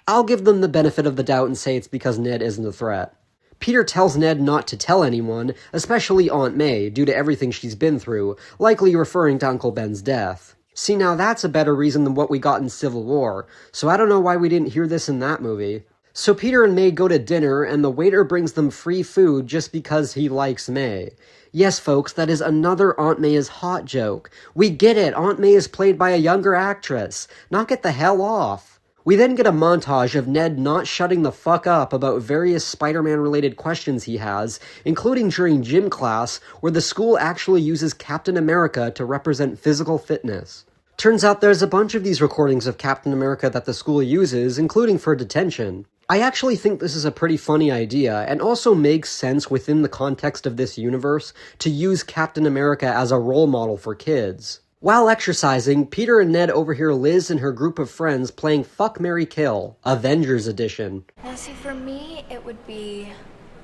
Speaker 1: I'll give them the benefit of the doubt and say it's because Ned isn't a threat. Peter tells Ned not to tell anyone, especially Aunt May, due to everything she's been through, likely referring to Uncle Ben's death. See, now that's a better reason than what we got in Civil War, so I don't know why we didn't hear this in that movie. So Peter and May go to dinner, and the waiter brings them free food just because he likes May. Yes, folks, that is another Aunt May is hot joke. We get it, Aunt May is played by a younger actress. Knock it the hell off. We then get a montage of Ned not shutting the fuck up about various Spider-Man related questions he has, including during gym class, where the school actually uses Captain America to represent physical fitness. Turns out there's a bunch of these recordings of Captain America that the school uses, including for detention. I actually think this is a pretty funny idea, and also makes sense within the context of this universe to use Captain America as a role model for kids. While exercising, Peter and Ned overhear Liz and her group of friends playing Fuck, Marry, Kill, Avengers Edition.
Speaker 11: Now see, for me, it would be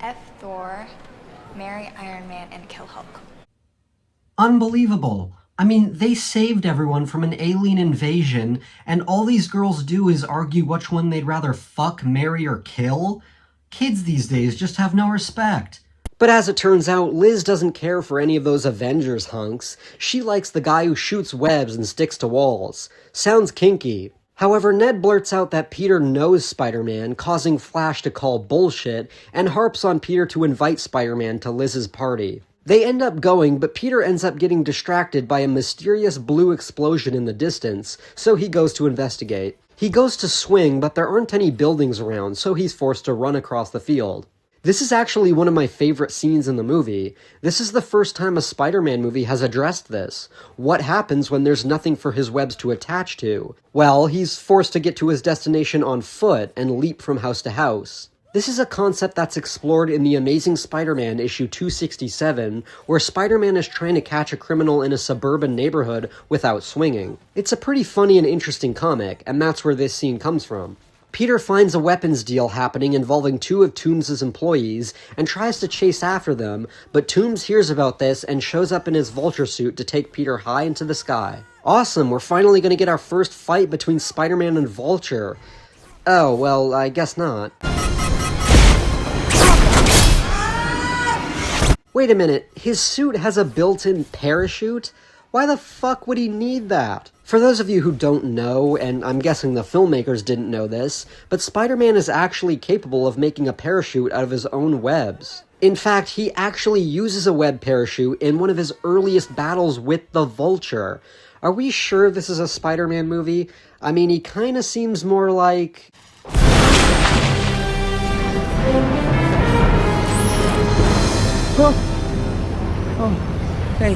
Speaker 11: F Thor, marry Iron Man, and kill Hulk.
Speaker 8: Unbelievable. I mean, they saved everyone from an alien invasion, and all these girls do is argue which one they'd rather fuck, marry, or kill? Kids these days just have no respect.
Speaker 1: But as it turns out, Liz doesn't care for any of those Avengers hunks. She likes the guy who shoots webs and sticks to walls. Sounds kinky. However, Ned blurts out that Peter knows Spider-Man, causing Flash to call bullshit, and harps on Peter to invite Spider-Man to Liz's party. They end up going, but Peter ends up getting distracted by a mysterious blue explosion in the distance, so he goes to investigate. He goes to swing, but there aren't any buildings around, so he's forced to run across the field. This is actually one of my favorite scenes in the movie. This is the first time a Spider-Man movie has addressed this. What happens when there's nothing for his webs to attach to? Well, he's forced to get to his destination on foot and leap from house to house. This is a concept that's explored in The Amazing Spider-Man issue 267, where Spider-Man is trying to catch a criminal in a suburban neighborhood without swinging. It's a pretty funny and interesting comic, and that's where this scene comes from. Peter finds a weapons deal happening involving two of Toomes' employees and tries to chase after them, but Toomes hears about this and shows up in his Vulture suit to take Peter high into the sky. Awesome, we're finally going to get our first fight between Spider-Man and Vulture. Oh, well, I guess not. Wait a minute, his suit has a built-in parachute? Why the fuck would he need that? For those of you who don't know, and I'm guessing the filmmakers didn't know this, but Spider-Man is actually capable of making a parachute out of his own webs. In fact, he actually uses a web parachute in one of his earliest battles with the Vulture. Are we sure this is a Spider-Man movie? I mean, he kinda seems more like...
Speaker 5: Oh, hey.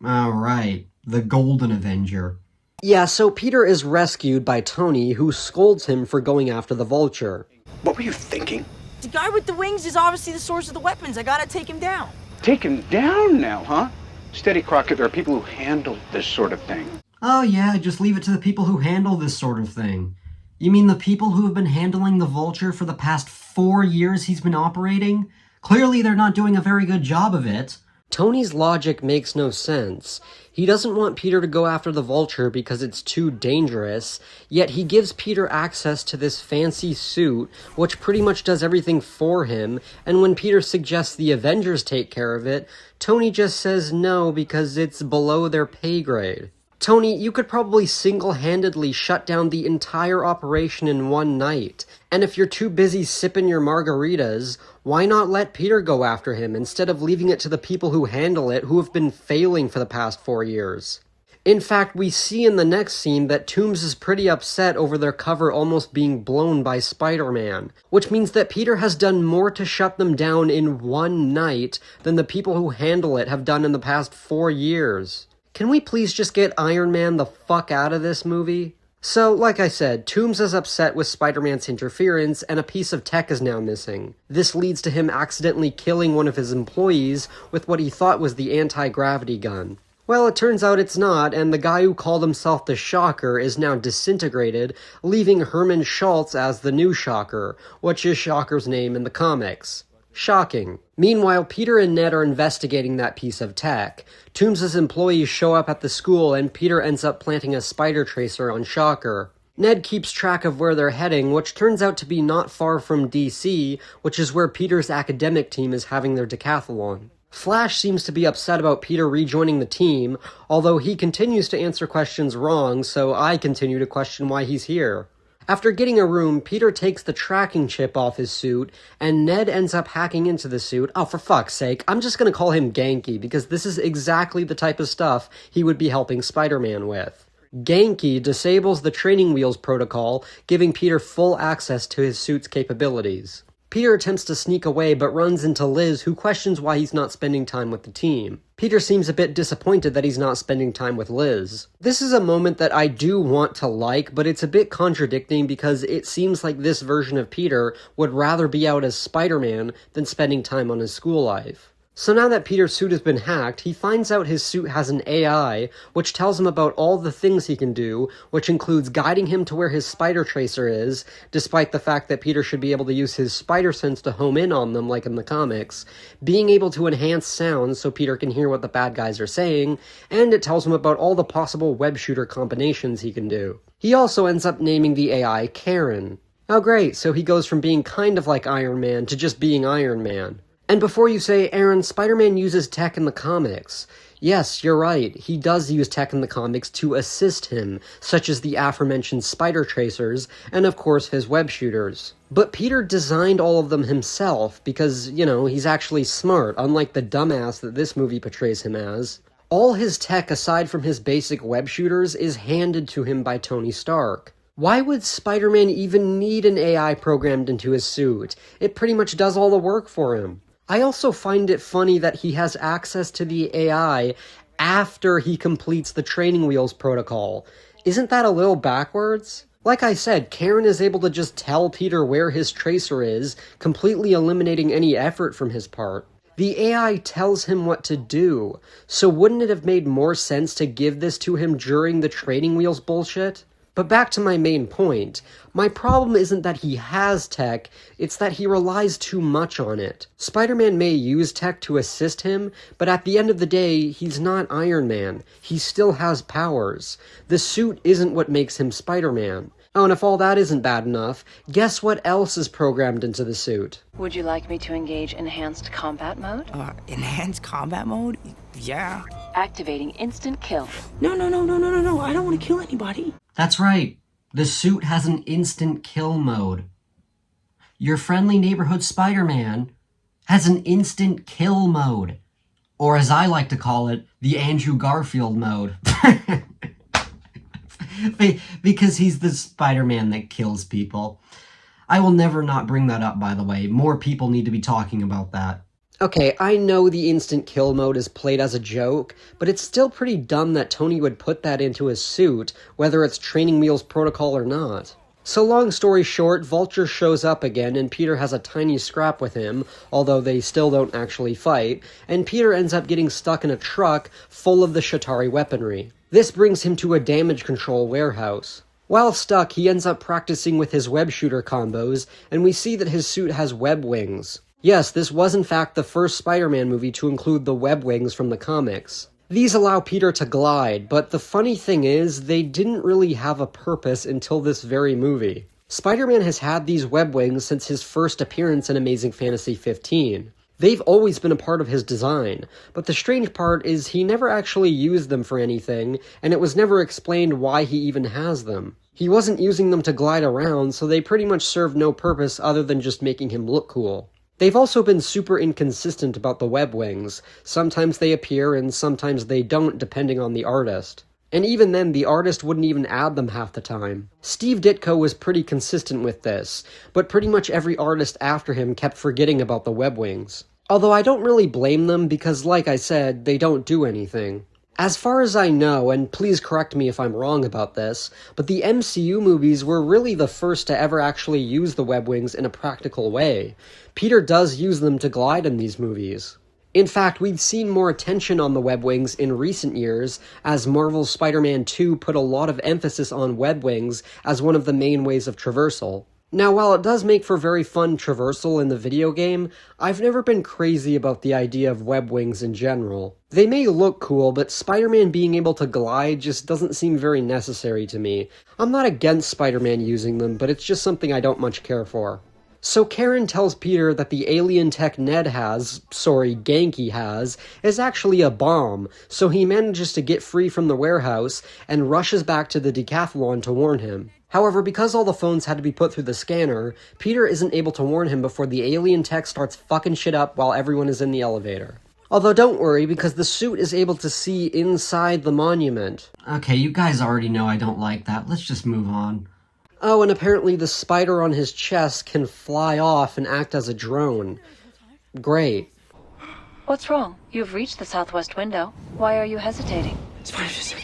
Speaker 8: Alright, the Golden Avenger.
Speaker 1: Yeah, so Peter is rescued by Tony, who scolds him for going after the Vulture.
Speaker 7: What were you thinking?
Speaker 5: The guy with the wings is obviously the source of the weapons. I gotta take him down.
Speaker 7: Take him down now, huh? Steady, Crockett, there are people who handle this sort of thing.
Speaker 8: Oh yeah, just leave it to the people who handle this sort of thing. You mean the people who have been handling the Vulture for the past 4 years he's been operating? Clearly they're not doing a very good job of it.
Speaker 1: Tony's logic makes no sense. He doesn't want Peter to go after the Vulture because it's too dangerous, yet he gives Peter access to this fancy suit, which pretty much does everything for him, and when Peter suggests the Avengers take care of it, Tony just says no because it's below their pay grade. Tony, you could probably single-handedly shut down the entire operation in one night. And if you're too busy sipping your margaritas, why not let Peter go after him instead of leaving it to the people who handle it who have been failing for the past 4 years? In fact, we see in the next scene that Toomes is pretty upset over their cover almost being blown by Spider-Man, which means that Peter has done more to shut them down in one night than the people who handle it have done in the past 4 years. Can we please just get Iron Man the fuck out of this movie? So, like I said, Toomes is upset with Spider-Man's interference, and a piece of tech is now missing. This leads to him accidentally killing one of his employees with what he thought was the anti-gravity gun. Well, it turns out it's not, and the guy who called himself the Shocker is now disintegrated, leaving Herman Schultz as the new Shocker, which is Shocker's name in the comics. Shocking. Meanwhile, Peter and Ned are investigating that piece of tech. Toomes' employees show up at the school and Peter ends up planting a spider tracer on Shocker. Ned keeps track of where they're heading, which turns out to be not far from DC, which is where Peter's academic team is having their decathlon. Flash seems to be upset about Peter rejoining the team, although he continues to answer questions wrong, so I continue to question why he's here. After getting a room, Peter takes the tracking chip off his suit, and Ned ends up hacking into the suit. Oh, for fuck's sake, I'm just gonna call him Genki, because this is exactly the type of stuff he would be helping Spider-Man with. Genki disables the training wheels protocol, giving Peter full access to his suit's capabilities. Peter attempts to sneak away, but runs into Liz, who questions why he's not spending time with the team. Peter seems a bit disappointed that he's not spending time with Liz. This is a moment that I do want to like, but it's a bit contradicting because it seems like this version of Peter would rather be out as Spider-Man than spending time on his school life. So now that Peter's suit has been hacked, he finds out his suit has an AI, which tells him about all the things he can do, which includes guiding him to where his spider tracer is, despite the fact that Peter should be able to use his spider sense to home in on them like in the comics, being able to enhance sounds so Peter can hear what the bad guys are saying, and it tells him about all the possible web shooter combinations he can do. He also ends up naming the AI Karen. Oh great, so he goes from being kind of like Iron Man to just being Iron Man. And before you say, Aaron, Spider-Man uses tech in the comics. Yes, you're right, he does use tech in the comics to assist him, such as the aforementioned spider tracers, and of course his web shooters. But Peter designed all of them himself, because, he's actually smart, unlike the dumbass that this movie portrays him as. All his tech, aside from his basic web shooters, is handed to him by Tony Stark. Why would Spider-Man even need an AI programmed into his suit? It pretty much does all the work for him. I also find it funny that he has access to the AI after he completes the training wheels protocol. Isn't that a little backwards? Like I said, Karen is able to just tell Peter where his tracer is, completely eliminating any effort from his part. The AI tells him what to do, so wouldn't it have made more sense to give this to him during the training wheels bullshit? But back to my main point, my problem isn't that he has tech, it's that he relies too much on it. Spider-Man may use tech to assist him, but at the end of the day, he's not Iron Man. He still has powers. The suit isn't what makes him Spider-Man. Oh, and if all that isn't bad enough, guess what else is programmed into the suit?
Speaker 12: Would you like me to engage enhanced combat mode?
Speaker 4: Enhanced combat mode? Yeah.
Speaker 12: Activating instant kill.
Speaker 4: No, I don't want to kill anybody.
Speaker 8: That's right. The suit has an instant kill mode. Your friendly neighborhood Spider-Man has an instant kill mode. Or as I like to call it, the Andrew Garfield mode. Because he's the Spider-Man that kills people. I will never not bring that up, by the way. More people need to be talking about that.
Speaker 1: Okay, I know the instant kill mode is played as a joke, but it's still pretty dumb that Tony would put that into his suit, whether it's training wheels protocol or not. So long story short, Vulture shows up again and Peter has a tiny scrap with him, although they still don't actually fight, and Peter ends up getting stuck in a truck full of the Shatari weaponry. This brings him to a damage control warehouse. While stuck, he ends up practicing with his web shooter combos, and we see that his suit has web wings. Yes, this was in fact the first Spider-Man movie to include the web wings from the comics. These allow Peter to glide, but the funny thing is, they didn't really have a purpose until this very movie. Spider-Man has had these web wings since his first appearance in Amazing Fantasy 15. They've always been a part of his design, but the strange part is he never actually used them for anything, and it was never explained why he even has them. He wasn't using them to glide around, so they pretty much served no purpose other than just making him look cool. They've also been super inconsistent about the web wings. Sometimes they appear and sometimes they don't, depending on the artist. And even then, the artist wouldn't even add them half the time. Steve Ditko was pretty consistent with this, but pretty much every artist after him kept forgetting about the web wings. Although I don't really blame them because, like I said, they don't do anything. As far as I know, and please correct me if I'm wrong about this, but the MCU movies were really the first to ever actually use the web wings in a practical way. Peter does use them to glide in these movies. In fact, we've seen more attention on the web wings in recent years, as Marvel's Spider-Man 2 put a lot of emphasis on web wings as one of the main ways of traversal. Now, while it does make for very fun traversal in the video game, I've never been crazy about the idea of web wings in general. They may look cool, but Spider-Man being able to glide just doesn't seem very necessary to me. I'm not against Spider-Man using them, but it's just something I don't much care for. So Karen tells Peter that the alien tech Genki has, is actually a bomb, so he manages to get free from the warehouse and rushes back to the decathlon to warn him. However, because all the phones had to be put through the scanner, Peter isn't able to warn him before the alien tech starts fucking shit up while everyone is in the elevator. Although don't worry, because the suit is able to see inside the monument.
Speaker 8: Okay, you guys already know I don't like that. Let's just move on.
Speaker 1: Oh, and apparently the spider on his chest can fly off and act as a drone. Great.
Speaker 12: What's wrong? You've reached the southwest window. Why are you hesitating?
Speaker 4: Spider's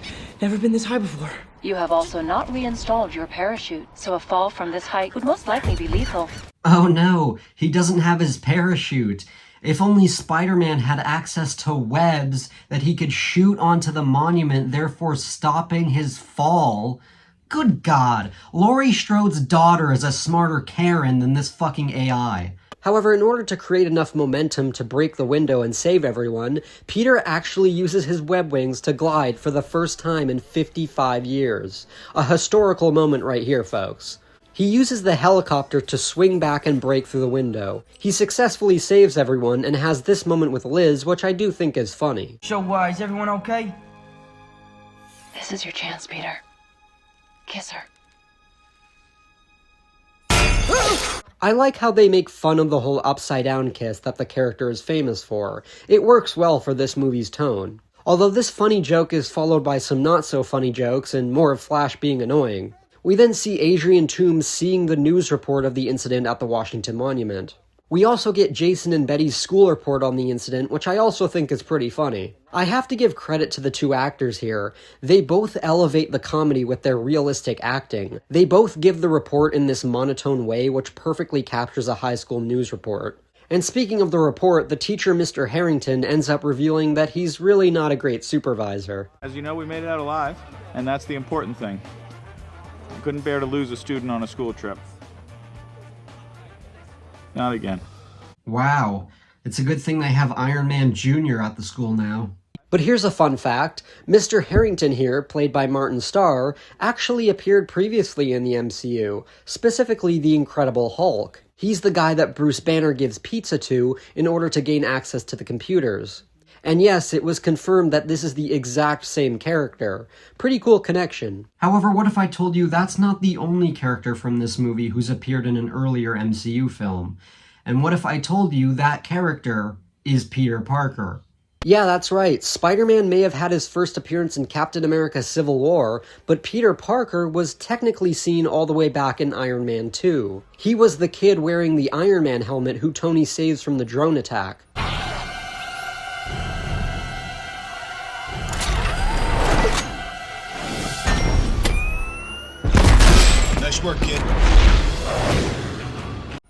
Speaker 4: never been this high before.
Speaker 12: You have also not reinstalled your parachute, so a fall from this height would most likely be lethal.
Speaker 8: Oh no, he doesn't have his parachute. If only Spider-Man had access to webs that he could shoot onto the monument, therefore stopping his fall. Good God, Laurie Strode's daughter is a smarter Karen than this fucking AI.
Speaker 1: However, in order to create enough momentum to break the window and save everyone, Peter actually uses his web wings to glide for the first time in 55 years. A historical moment right here, folks. He uses the helicopter to swing back and break through the window. He successfully saves everyone and has this moment with Liz, which I do think is funny.
Speaker 5: So, is everyone okay?
Speaker 12: This is your chance, Peter. Kiss her.
Speaker 1: I like how they make fun of the whole upside-down kiss that the character is famous for. It works well for this movie's tone. Although this funny joke is followed by some not-so-funny jokes and more of Flash being annoying. We then see Adrian Toomes seeing the news report of the incident at the Washington Monument. We also get Jason and Betty's school report on the incident, which I also think is pretty funny. I have to give credit to the two actors here. They both elevate the comedy with their realistic acting. They both give the report in this monotone way, which perfectly captures a high school news report. And speaking of the report, the teacher, Mr. Harrington, ends up revealing that he's really not a great supervisor.
Speaker 13: As you know, we made it out alive, and that's the important thing. We couldn't bear to lose a student on a school trip. Not again.
Speaker 8: Wow. It's a good thing they have Iron Man Jr. at the school now.
Speaker 1: But here's a fun fact. Mr. Harrington here, played by Martin Starr, actually appeared previously in the MCU, specifically the Incredible Hulk. He's the guy that Bruce Banner gives pizza to in order to gain access to the computers. And yes, it was confirmed that this is the exact same character. Pretty cool connection.
Speaker 8: However, what if I told you that's not the only character from this movie who's appeared in an earlier MCU film? And what if I told you that character is Peter Parker?
Speaker 1: Yeah, that's right. Spider-Man may have had his first appearance in Captain America Civil War, but Peter Parker was technically seen all the way back in Iron Man 2. He was the kid wearing the Iron Man helmet who Tony saves from the drone attack.
Speaker 14: Nice work, kid.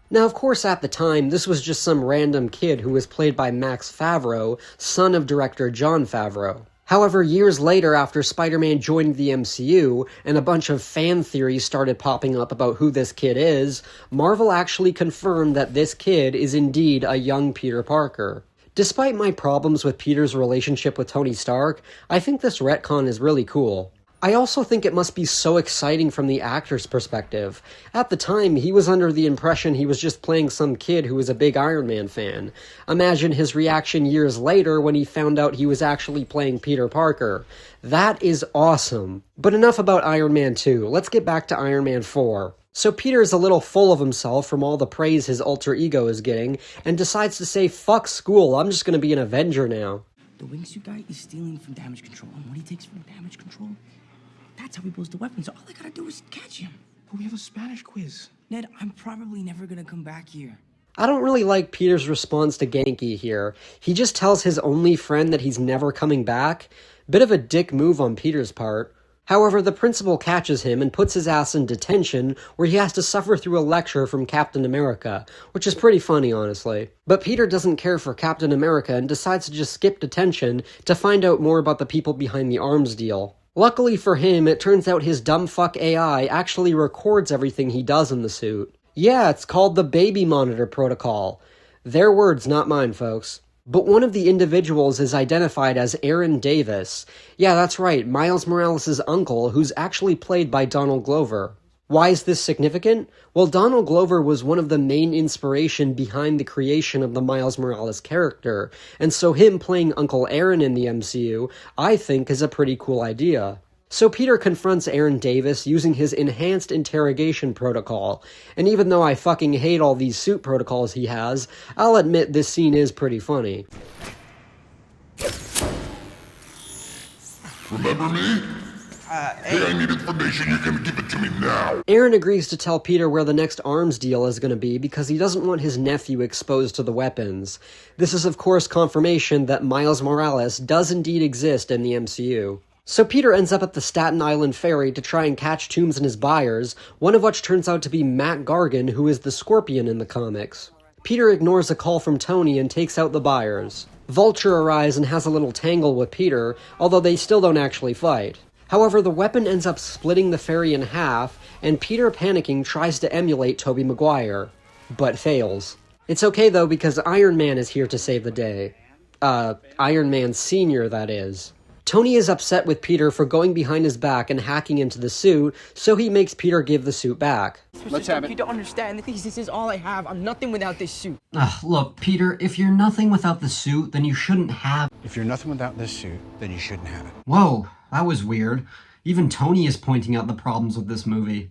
Speaker 1: Now, of course, at the time, this was just some random kid who was played by Max Favreau, son of director Jon Favreau. However, years later, after Spider-Man joined the MCU, and a bunch of fan theories started popping up about who this kid is, Marvel actually confirmed that this kid is indeed a young Peter Parker. Despite my problems with Peter's relationship with Tony Stark, I think this retcon is really cool. I also think it must be so exciting from the actor's perspective. At the time, he was under the impression he was just playing some kid who was a big Iron Man fan. Imagine his reaction years later when he found out he was actually playing Peter Parker. That is awesome. But enough about Iron Man 2, let's get back to Iron Man 4. So Peter is a little full of himself from all the praise his alter ego is getting, and decides to say, fuck school, I'm just gonna be an Avenger now.
Speaker 4: The wingsuit guy is stealing from damage control, and what he takes from damage control, that's how he blows the weapons. All I gotta do is catch him.
Speaker 14: But we have a Spanish quiz.
Speaker 4: Ned, I'm probably never gonna come back here.
Speaker 1: I don't really like Peter's response to Genki here. He just tells his only friend that he's never coming back. Bit of a dick move on Peter's part. However, the principal catches him and puts his ass in detention, where he has to suffer through a lecture from Captain America, which is pretty funny, honestly. But Peter doesn't care for Captain America and decides to just skip detention to find out more about the people behind the arms deal. Luckily for him, it turns out his dumb fuck AI actually records everything he does in the suit. Yeah, it's called the Baby Monitor Protocol. Their words, not mine, folks. But one of the individuals is identified as Arron Davis. Yeah, that's right, Miles Morales' uncle, who's actually played by Donald Glover. Why is this significant? Well, Donald Glover was one of the main inspiration behind the creation of the Miles Morales character, and so him playing Uncle Arron in the MCU, I think, is a pretty cool idea. So Peter confronts Arron Davis using his enhanced interrogation protocol, and even though I fucking hate all these suit protocols he has, I'll admit this scene is pretty funny.
Speaker 15: Remember me? Hey, I need information, you can give it to me now.
Speaker 1: Arron agrees to tell Peter where the next arms deal is going to be because he doesn't want his nephew exposed to the weapons. This is of course confirmation that Miles Morales does indeed exist in the MCU. So Peter ends up at the Staten Island ferry to try and catch Toombs and his buyers, one of which turns out to be Matt Gargan, who is the Scorpion in the comics. Peter ignores a call from Tony and takes out the buyers. Vulture arrives and has a little tangle with Peter, although they still don't actually fight. However, the weapon ends up splitting the ferry in half, and Peter, panicking, tries to emulate Tobey Maguire, but fails. It's okay though, because Iron Man is here to save the day. Iron Man Sr., that is. Tony is upset with Peter for going behind his back and hacking into the suit, so he makes Peter give the suit back.
Speaker 5: Let's have it. You don't understand. The thing is, this is all I have. I'm nothing without this suit.
Speaker 8: Look, Peter, if you're nothing without the suit, then you shouldn't have...
Speaker 14: If you're nothing without this suit, then you shouldn't have it.
Speaker 8: Whoa, that was weird. Even Tony is pointing out the problems with this movie.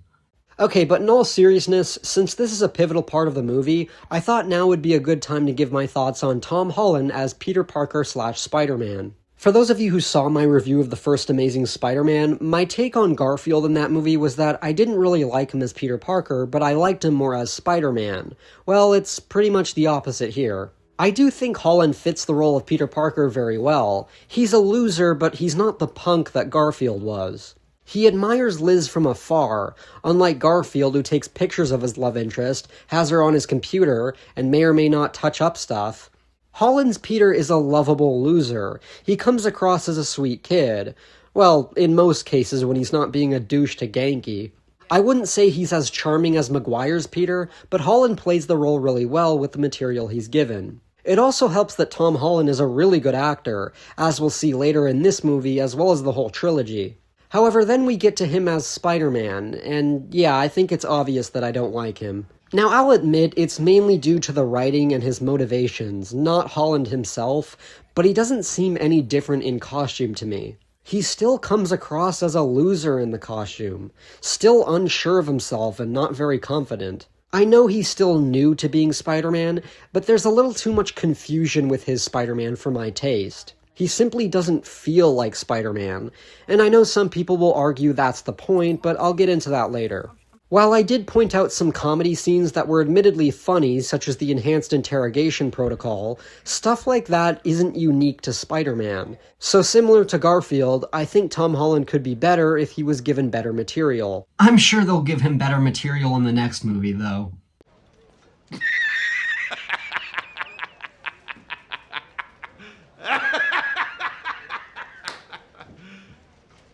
Speaker 1: Okay, but in all seriousness, since this is a pivotal part of the movie, I thought now would be a good time to give my thoughts on Tom Holland as Peter Parker / Spider-Man. For those of you who saw my review of the first Amazing Spider-Man, my take on Garfield in that movie was that I didn't really like him as Peter Parker, but I liked him more as Spider-Man. Well, it's pretty much the opposite here. I do think Holland fits the role of Peter Parker very well. He's a loser, but he's not the punk that Garfield was. He admires Liz from afar, unlike Garfield, who takes pictures of his love interest, has her on his computer, and may or may not touch up stuff. Holland's Peter is a lovable loser. He comes across as a sweet kid. Well, in most cases when he's not being a douche to Genki. I wouldn't say he's as charming as Maguire's Peter, but Holland plays the role really well with the material he's given. It also helps that Tom Holland is a really good actor, as we'll see later in this movie as well as the whole trilogy. However, then we get to him as Spider-Man, and yeah, I think it's obvious that I don't like him. Now, I'll admit it's mainly due to the writing and his motivations, not Holland himself, but he doesn't seem any different in costume to me. He still comes across as a loser in the costume, still unsure of himself and not very confident. I know he's still new to being Spider-Man, but there's a little too much confusion with his Spider-Man for my taste. He simply doesn't feel like Spider-Man, and I know some people will argue that's the point, but I'll get into that later. While I did point out some comedy scenes that were admittedly funny, such as the enhanced interrogation protocol, stuff like that isn't unique to Spider-Man. So similar to Garfield, I think Tom Holland could be better if he was given better material.
Speaker 8: I'm sure they'll give him better material in the next movie, though.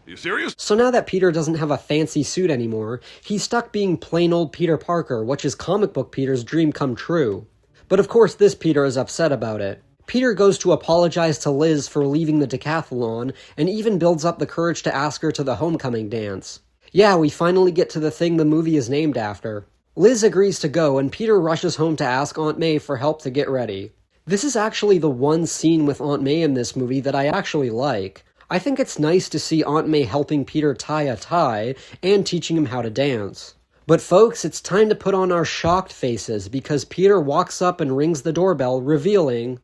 Speaker 15: You serious?
Speaker 1: So now that Peter doesn't have a fancy suit anymore, he's stuck being plain old Peter Parker, which is comic book Peter's dream come true. But of course this Peter is upset about it. Peter goes to apologize to Liz for leaving the decathlon, and even builds up the courage to ask her to the homecoming dance. Yeah, we finally get to the thing the movie is named after. Liz agrees to go, and Peter rushes home to ask Aunt May for help to get ready. This is actually the one scene with Aunt May in this movie that I actually like. I think it's nice to see Aunt May helping Peter tie a tie and teaching him how to dance. But folks, it's time to put on our shocked faces because Peter walks up and rings the doorbell, revealing...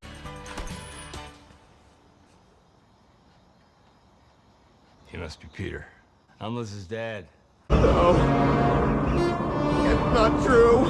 Speaker 16: He must be Peter. I'm Liz's dad.
Speaker 15: No. It's not true.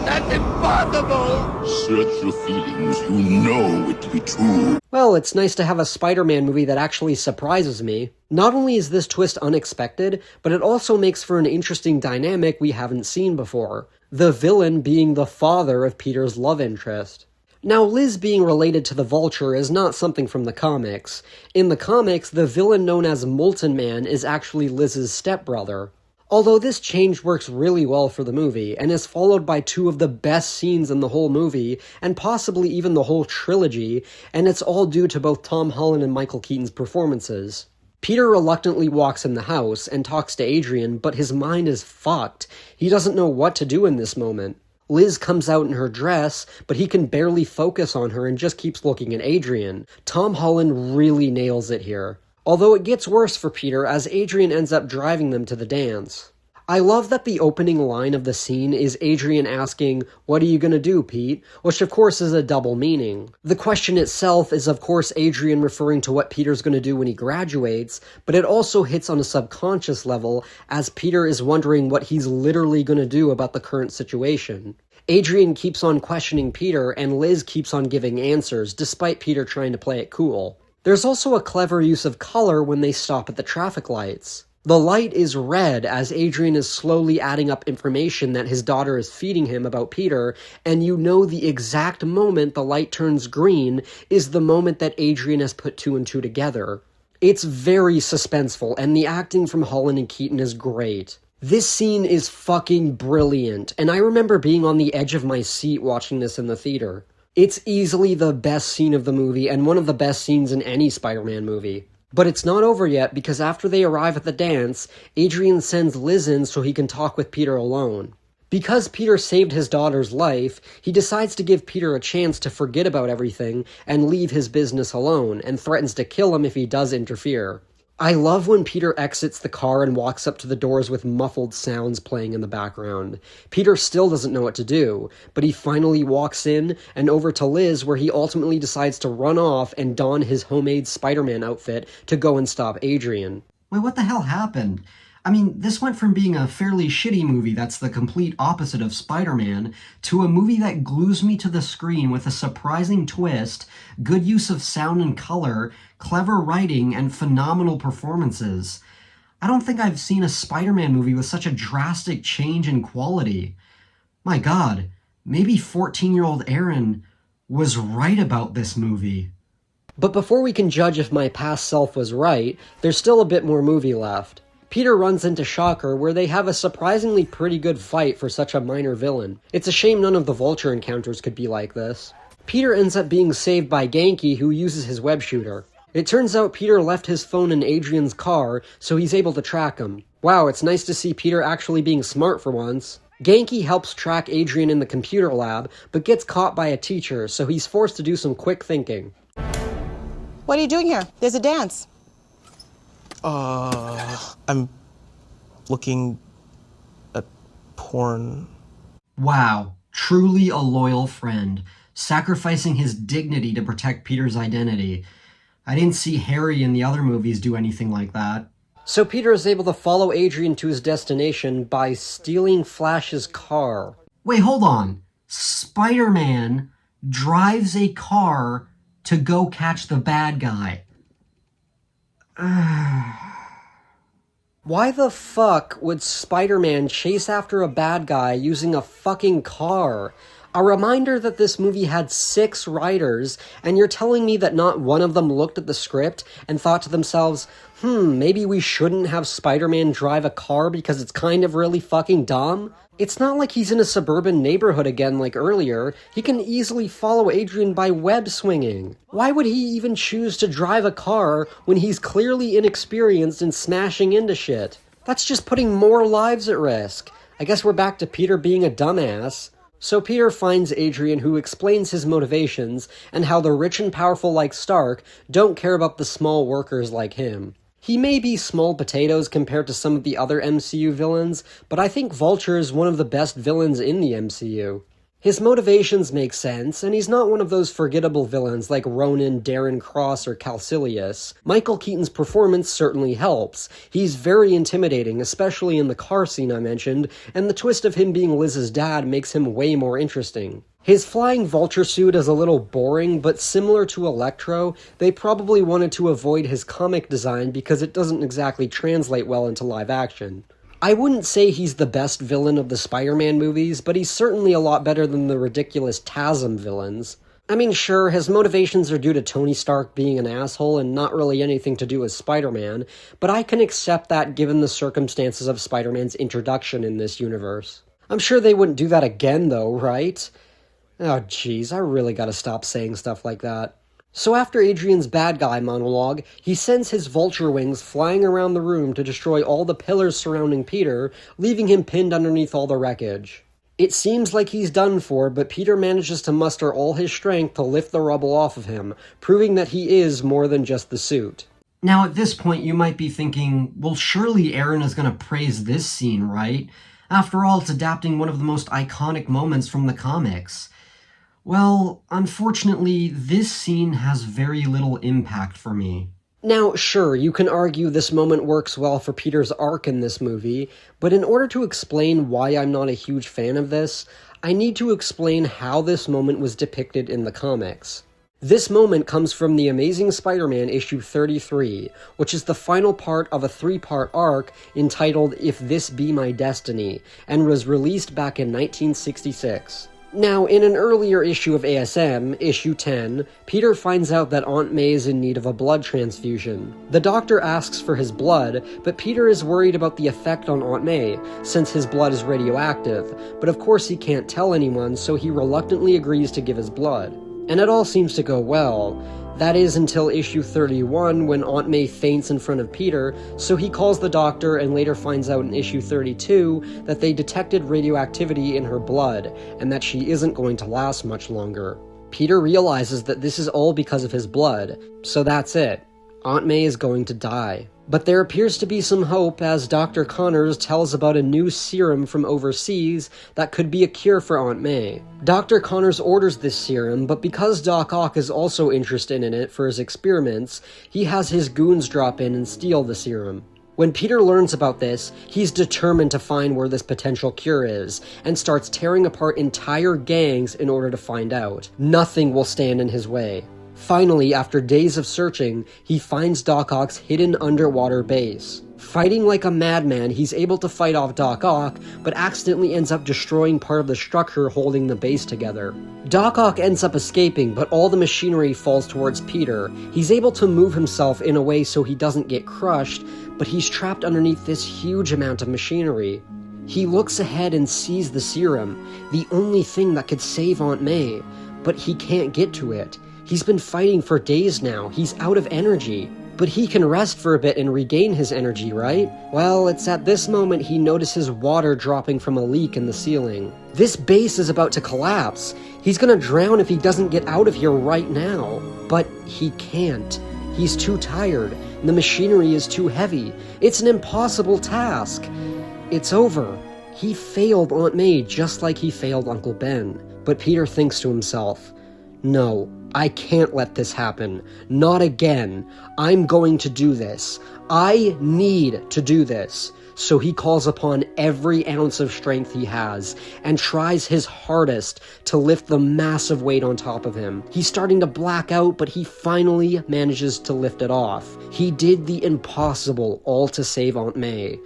Speaker 15: That's impossible! Search your feelings. You know it to be true.
Speaker 1: Well, it's nice to have a Spider-Man movie that actually surprises me. Not only is this twist unexpected, but it also makes for an interesting dynamic we haven't seen before. The villain being the father of Peter's love interest. Now, Liz being related to the Vulture is not something from the comics. In the comics, the villain known as Molten Man is actually Liz's stepbrother. Although this change works really well for the movie, and is followed by two of the best scenes in the whole movie, and possibly even the whole trilogy, and it's all due to both Tom Holland and Michael Keaton's performances. Peter reluctantly walks in the house and talks to Adrian, but his mind is fucked. He doesn't know what to do in this moment. Liz comes out in her dress, but he can barely focus on her and just keeps looking at Adrian. Tom Holland really nails it here. Although it gets worse for Peter as Adrian ends up driving them to the dance. I love that the opening line of the scene is Adrian asking, "What are you gonna do, Pete?" Which of course is a double meaning. The question itself is of course Adrian referring to what Peter's gonna do when he graduates, but it also hits on a subconscious level as Peter is wondering what he's literally gonna do about the current situation. Adrian keeps on questioning Peter and Liz keeps on giving answers despite Peter trying to play it cool. There's also a clever use of color when they stop at the traffic lights. The light is red as Adrian is slowly adding up information that his daughter is feeding him about Peter, and you know the exact moment the light turns green is the moment that Adrian has put two and two together. It's very suspenseful, and the acting from Holland and Keaton is great. This scene is fucking brilliant, and I remember being on the edge of my seat watching this in the theater. It's easily the best scene of the movie and one of the best scenes in any Spider-Man movie. But it's not over yet because after they arrive at the dance, Adrian sends Liz in so he can talk with Peter alone. Because Peter saved his daughter's life, he decides to give Peter a chance to forget about everything and leave his business alone, and threatens to kill him if he does interfere. I love when Peter exits the car and walks up to the doors with muffled sounds playing in the background. Peter still doesn't know what to do, but he finally walks in and over to Liz where he ultimately decides to run off and don his homemade Spider-Man outfit to go and stop Adrian.
Speaker 8: Wait, what the hell happened? I mean, this went from being a fairly shitty movie that's the complete opposite of Spider-Man, to a movie that glues me to the screen with a surprising twist, good use of sound and color, clever writing, and phenomenal performances. I don't think I've seen a Spider-Man movie with such a drastic change in quality. My god, maybe 14-year-old Arron was right about this movie.
Speaker 1: But before we can judge if my past self was right, there's still a bit more movie left. Peter runs into Shocker, where they have a surprisingly pretty good fight for such a minor villain. It's a shame none of the Vulture encounters could be like this. Peter ends up being saved by Genki, who uses his web shooter. It turns out Peter left his phone in Adrian's car, so he's able to track him. Wow, it's nice to see Peter actually being smart for once. Genki helps track Adrian in the computer lab, but gets caught by a teacher, so he's forced to do some quick thinking.
Speaker 17: What are you doing here? There's a dance.
Speaker 18: I'm looking at porn.
Speaker 8: Wow, truly a loyal friend, sacrificing his dignity to protect Peter's identity. I didn't see Harry in the other movies do anything like that.
Speaker 1: So Peter is able to follow Adrian to his destination by stealing Flash's car.
Speaker 8: Wait, hold on. Spider-Man drives a car to go catch the bad guy.
Speaker 1: Why the fuck would Spider-Man chase after a bad guy using a fucking car? A reminder that this movie had 6 writers, and you're telling me that not one of them looked at the script and thought to themselves, maybe we shouldn't have Spider-Man drive a car because it's kind of really fucking dumb? It's not like he's in a suburban neighborhood again like earlier. He can easily follow Adrian by web swinging. Why would he even choose to drive a car when he's clearly inexperienced in smashing into shit? That's just putting more lives at risk. I guess we're back to Peter being a dumbass. So Peter finds Adrian, who explains his motivations and how the rich and powerful like Stark don't care about the small workers like him. He may be small potatoes compared to some of the other MCU villains, but I think Vulture is one of the best villains in the MCU. His motivations make sense, and he's not one of those forgettable villains like Ronan, Darren Cross, or Calcilius. Michael Keaton's performance certainly helps. He's very intimidating, especially in the car scene I mentioned, and the twist of him being Liz's dad makes him way more interesting. His flying Vulture suit is a little boring, but similar to Electro, they probably wanted to avoid his comic design because it doesn't exactly translate well into live action. I wouldn't say he's the best villain of the Spider-Man movies, but he's certainly a lot better than the ridiculous TASM villains. I mean, sure, his motivations are due to Tony Stark being an asshole and not really anything to do with Spider-Man, but I can accept that given the circumstances of Spider-Man's introduction in this universe. I'm sure they wouldn't do that again, though, right? Oh, jeez, I really gotta stop saying stuff like that. So after Adrian's bad guy monologue, he sends his vulture wings flying around the room to destroy all the pillars surrounding Peter, leaving him pinned underneath all the wreckage. It seems like he's done for, but Peter manages to muster all his strength to lift the rubble off of him, proving that he is more than just the suit.
Speaker 8: Now at this point you might be thinking, well surely Arron is going to praise this scene, right? After all, it's adapting one of the most iconic moments from the comics. Well, unfortunately, this scene has very little impact for me.
Speaker 1: Now, sure, you can argue this moment works well for Peter's arc in this movie, but in order to explain why I'm not a huge fan of this, I need to explain how this moment was depicted in the comics. This moment comes from The Amazing Spider-Man issue 33, which is the final part of a 3-part arc entitled If This Be My Destiny, and was released back in 1966. Now, in an earlier issue of ASM, issue 10, Peter finds out that Aunt May is in need of a blood transfusion. The doctor asks for his blood, but Peter is worried about the effect on Aunt May, since his blood is radioactive, but of course he can't tell anyone, so he reluctantly agrees to give his blood. And it all seems to go well. That is until issue 31, when Aunt May faints in front of Peter, so he calls the doctor and later finds out in issue 32 that they detected radioactivity in her blood, and that she isn't going to last much longer. Peter realizes that this is all because of his blood, so that's it. Aunt May is going to die. But there appears to be some hope as Dr. Connors tells about a new serum from overseas that could be a cure for Aunt May. Dr. Connors orders this serum, but because Doc Ock is also interested in it for his experiments, he has his goons drop in and steal the serum. When Peter learns about this, he's determined to find where this potential cure is, and starts tearing apart entire gangs in order to find out. Nothing will stand in his way. Finally, after days of searching, he finds Doc Ock's hidden underwater base. Fighting like a madman, he's able to fight off Doc Ock, but accidentally ends up destroying part of the structure holding the base together. Doc Ock ends up escaping, but all the machinery falls towards Peter. He's able to move himself in a way so he doesn't get crushed, but he's trapped underneath this huge amount of machinery. He looks ahead and sees the serum, the only thing that could save Aunt May, but he can't get to it. He's been fighting for days now, he's out of energy. But he can rest for a bit and regain his energy, right? Well, it's at this moment he notices water dropping from a leak in the ceiling. This base is about to collapse. He's gonna drown if he doesn't get out of here right now. But he can't. He's too tired. The machinery is too heavy. It's an impossible task. It's over. He failed Aunt May just like he failed Uncle Ben. But Peter thinks to himself, no, I can't let this happen. Not again. I'm going to do this. I need to do this. So he calls upon every ounce of strength he has and tries his hardest to lift the massive weight on top of him. He's starting to black out, but he finally manages to lift it off. He did the impossible, all to save Aunt May.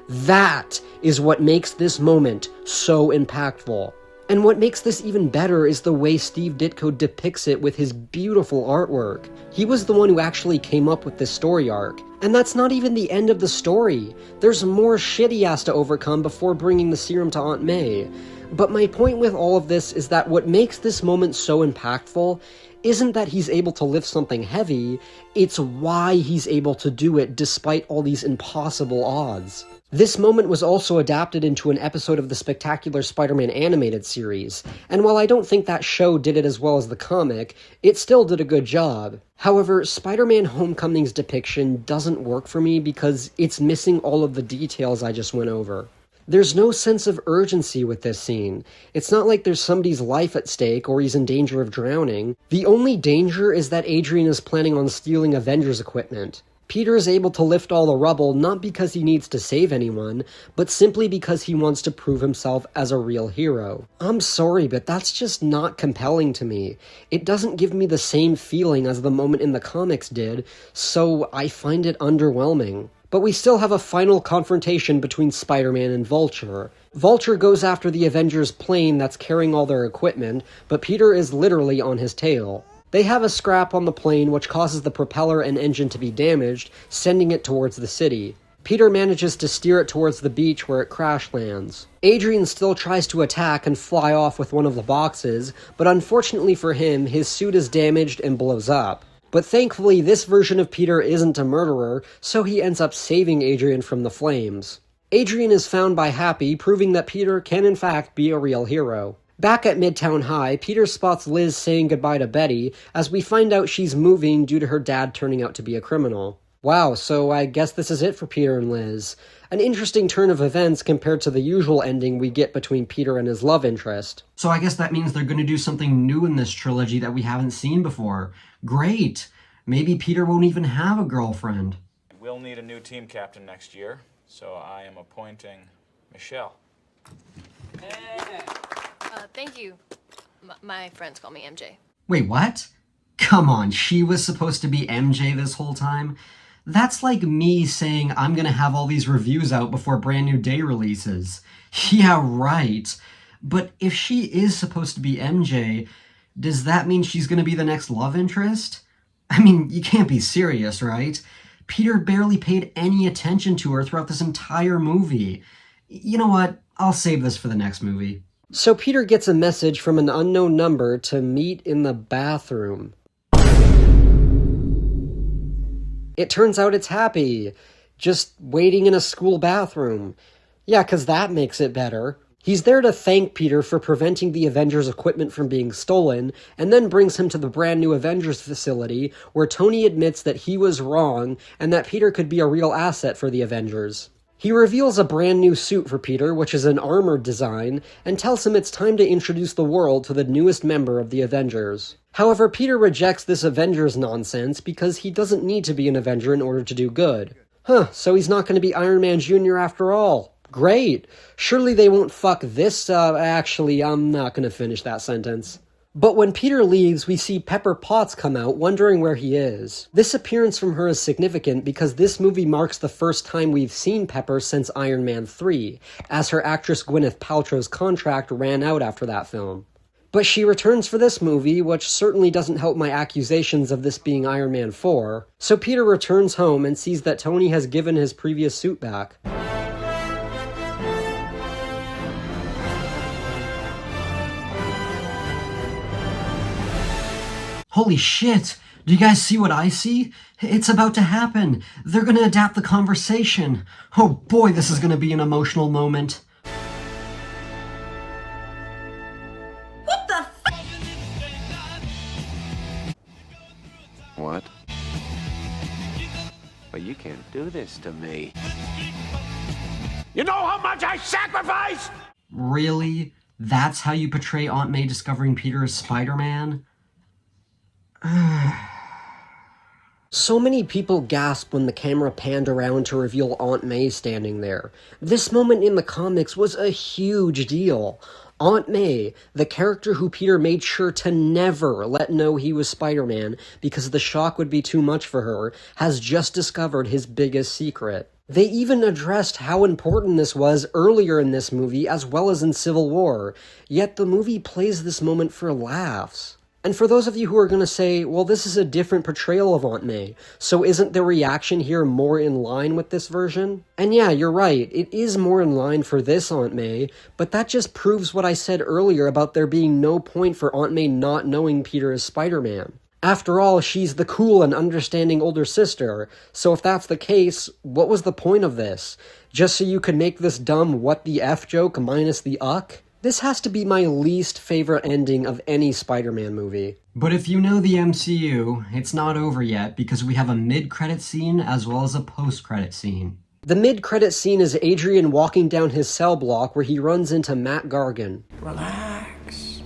Speaker 1: That is what makes this moment so impactful. And what makes this even better is the way Steve Ditko depicts it with his beautiful artwork. He was the one who actually came up with this story arc. And that's not even the end of the story. There's more shit he has to overcome before bringing the serum to Aunt May. But my point with all of this is that what makes this moment so impactful isn't that he's able to lift something heavy, it's why he's able to do it despite all these impossible odds. This moment was also adapted into an episode of the Spectacular Spider-Man animated series, and while I don't think that show did it as well as the comic, it still did a good job. However, Spider-Man Homecoming's depiction doesn't work for me because it's missing all of the details I just went over. There's no sense of urgency with this scene. It's not like there's somebody's life at stake or he's in danger of drowning. The only danger is that Adrian is planning on stealing Avengers equipment. Peter is able to lift all the rubble not because he needs to save anyone, but simply because he wants to prove himself as a real hero. I'm sorry, but that's just not compelling to me. It doesn't give me the same feeling as the moment in the comics did, so I find it underwhelming. But we still have a final confrontation between Spider-Man and Vulture. Vulture goes after the Avengers' plane that's carrying all their equipment, but Peter is literally on his tail. They have a scrap on the plane which causes the propeller and engine to be damaged, sending it towards the city. Peter manages to steer it towards the beach where it crash lands. Adrian still tries to attack and fly off with one of the boxes, but unfortunately for him, his suit is damaged and blows up. But thankfully, this version of Peter isn't a murderer, so he ends up saving Adrian from the flames. Adrian is found by Happy, proving that Peter can in fact be a real hero. Back at Midtown High, Peter spots Liz saying goodbye to Betty, as we find out she's moving due to her dad turning out to be a criminal. Wow, so I guess this is it for Peter and Liz. An interesting turn of events compared to the usual ending we get between Peter and his love interest.
Speaker 8: So I guess that means they're going to do something new in this trilogy that we haven't seen before. Great! Maybe Peter won't even have a girlfriend.
Speaker 13: We'll need a new team captain next year, so I am appointing Michelle.
Speaker 19: Thank you. My friends call me MJ.
Speaker 8: Wait, what? Come on, she was supposed to be MJ this whole time? That's like me saying I'm gonna have all these reviews out before Brand New Day releases. Yeah, right. But if she is supposed to be MJ, does that mean she's gonna be the next love interest? I mean, you can't be serious, right? Peter barely paid any attention to her throughout this entire movie. You know what? I'll save this for the next movie.
Speaker 1: So Peter gets a message from an unknown number to meet in the bathroom. It turns out it's Happy, just waiting in a school bathroom. Yeah, 'cause that makes it better. He's there to thank Peter for preventing the Avengers' equipment from being stolen, and then brings him to the brand new Avengers facility, where Tony admits that he was wrong, and that Peter could be a real asset for the Avengers. He reveals a brand new suit for Peter, which is an armored design, and tells him it's time to introduce the world to the newest member of the Avengers. However, Peter rejects this Avengers nonsense because he doesn't need to be an Avenger in order to do good. So he's not going to be Iron Man Jr. after all. Great! Surely they won't fuck this actually, I'm not going to finish that sentence. But when Peter leaves, we see Pepper Potts come out, wondering where he is. This appearance from her is significant because this movie marks the first time we've seen Pepper since Iron Man 3, as her actress Gwyneth Paltrow's contract ran out after that film. But she returns for this movie, which certainly doesn't help my accusations of this being Iron Man 4. So Peter returns home and sees that Tony has given his previous suit back.
Speaker 8: Holy shit! Do you guys see what I see? It's about to happen. They're gonna adapt the conversation. Oh boy, this is gonna be an emotional moment.
Speaker 5: What the f-
Speaker 20: What? But you can't do this to me.
Speaker 2: You know how much I sacrificed?
Speaker 8: Really? That's how you portray Aunt May discovering Peter as Spider-Man?
Speaker 1: So many people gasped when the camera panned around to reveal Aunt May standing there. This moment in the comics was a huge deal. Aunt May, the character who Peter made sure to never let know he was Spider-Man because the shock would be too much for her, has just discovered his biggest secret. They even addressed how important this was earlier in this movie as well as in Civil War, yet the movie plays this moment for laughs. And for those of you who are going to say, well, this is a different portrayal of Aunt May, so isn't the reaction here more in line with this version? And yeah, you're right, it is more in line for this Aunt May, but that just proves what I said earlier about there being no point for Aunt May not knowing Peter is Spider-Man. After all, she's the cool and understanding older sister, so if that's the case, what was the point of this? Just so you could make this dumb what the F joke minus the uck? This has to be my least favorite ending of any Spider-Man movie.
Speaker 8: But if you know the MCU, it's not over yet because we have a mid-credit scene as well as a post-credit scene.
Speaker 1: The mid-credit scene is Adrian walking down his cell block where he runs into Matt Gargan.
Speaker 21: Relax.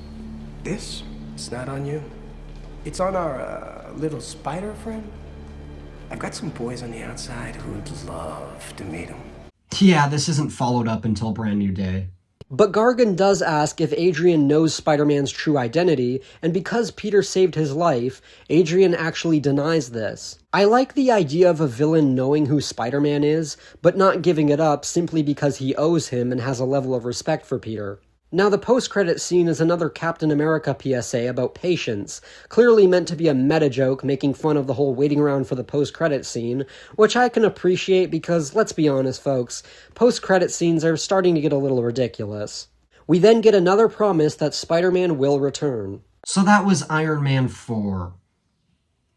Speaker 21: This, it's not on you. It's on our little spider friend. I've got some boys on the outside who would love to meet him.
Speaker 8: Yeah, this isn't followed up until Brand New Day.
Speaker 1: But Gargan does ask if Adrian knows Spider-Man's true identity, and because Peter saved his life, Adrian actually denies this. I like the idea of a villain knowing who Spider-Man is, but not giving it up simply because he owes him and has a level of respect for Peter. Now, the post-credit scene is another Captain America PSA about patience, clearly meant to be a meta-joke making fun of the whole waiting around for the post-credit scene, which I can appreciate because, let's be honest folks, post-credit scenes are starting to get a little ridiculous. We then get another promise that Spider-Man will return.
Speaker 8: So that was Iron Man 4,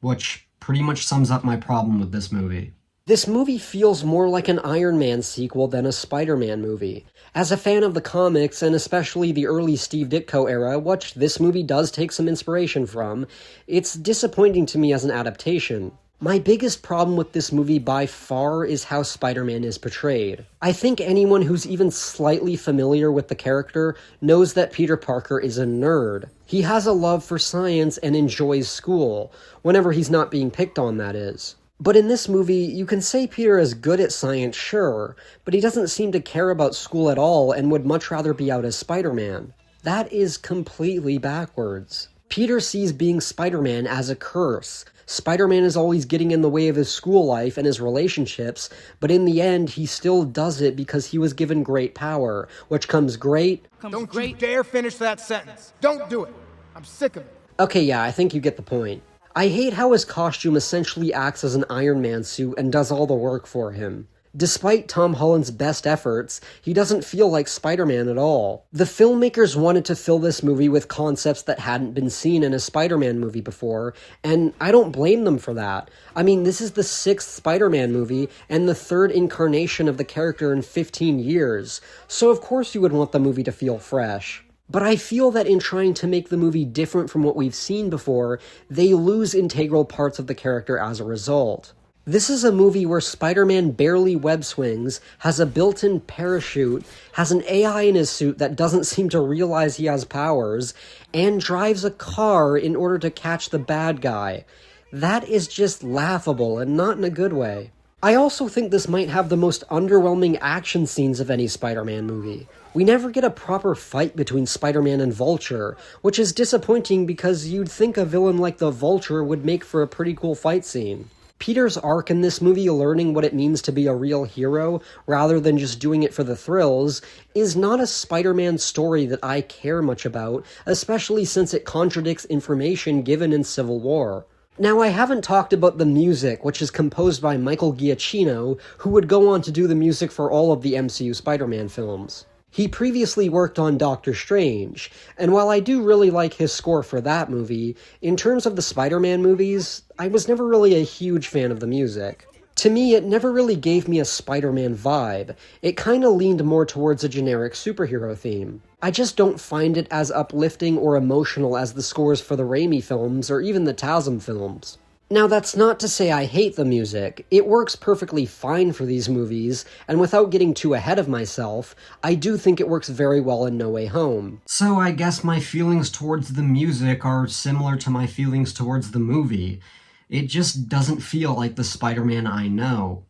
Speaker 8: which pretty much sums up my problem with this movie.
Speaker 1: This movie feels more like an Iron Man sequel than a Spider-Man movie. As a fan of the comics, and especially the early Steve Ditko era, which this movie does take some inspiration from, it's disappointing to me as an adaptation. My biggest problem with this movie by far is how Spider-Man is portrayed. I think anyone who's even slightly familiar with the character knows that Peter Parker is a nerd. He has a love for science and enjoys school, whenever he's not being picked on, that is. But in this movie, you can say Peter is good at science, sure, but he doesn't seem to care about school at all and would much rather be out as Spider-Man. That is completely backwards. Peter sees being Spider-Man as a curse. Spider-Man is always getting in the way of his school life and his relationships, but in the end, he still does it because he was given great power, which comes great...
Speaker 5: Don't you dare finish that sentence. Don't do it. I'm sick of it.
Speaker 1: Okay, yeah, I think you get the point. I hate how his costume essentially acts as an Iron Man suit and does all the work for him. Despite Tom Holland's best efforts, he doesn't feel like Spider-Man at all. The filmmakers wanted to fill this movie with concepts that hadn't been seen in a Spider-Man movie before, and I don't blame them for that. I mean, this is the 6th Spider-Man movie, and the 3rd incarnation of the character in 15 years, so of course you would want the movie to feel fresh. But I feel that in trying to make the movie different from what we've seen before, they lose integral parts of the character as a result. This is a movie where Spider-Man barely web swings, has a built-in parachute, has an AI in his suit that doesn't seem to realize he has powers, and drives a car in order to catch the bad guy. That is just laughable, and not in a good way. I also think this might have the most underwhelming action scenes of any Spider-Man movie. We never get a proper fight between Spider-Man and Vulture, which is disappointing because you'd think a villain like the Vulture would make for a pretty cool fight scene. Peter's arc in this movie, learning what it means to be a real hero, rather than just doing it for the thrills, is not a Spider-Man story that I care much about, especially since it contradicts information given in Civil War. Now, I haven't talked about the music, which is composed by Michael Giacchino, who would go on to do the music for all of the MCU Spider-Man films. He previously worked on Doctor Strange, and while I do really like his score for that movie, in terms of the Spider-Man movies, I was never really a huge fan of the music. To me, it never really gave me a Spider-Man vibe. It kinda leaned more towards a generic superhero theme. I just don't find it as uplifting or emotional as the scores for the Raimi films or even the TASM films. Now, that's not to say I hate the music. It works perfectly fine for these movies, and without getting too ahead of myself, I do think it works very well in No Way Home.
Speaker 8: So I guess my feelings towards the music are similar to my feelings towards the movie. It just doesn't feel like the Spider-Man I know.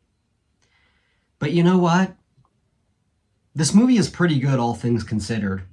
Speaker 8: But you know what? This movie is pretty good, all things considered.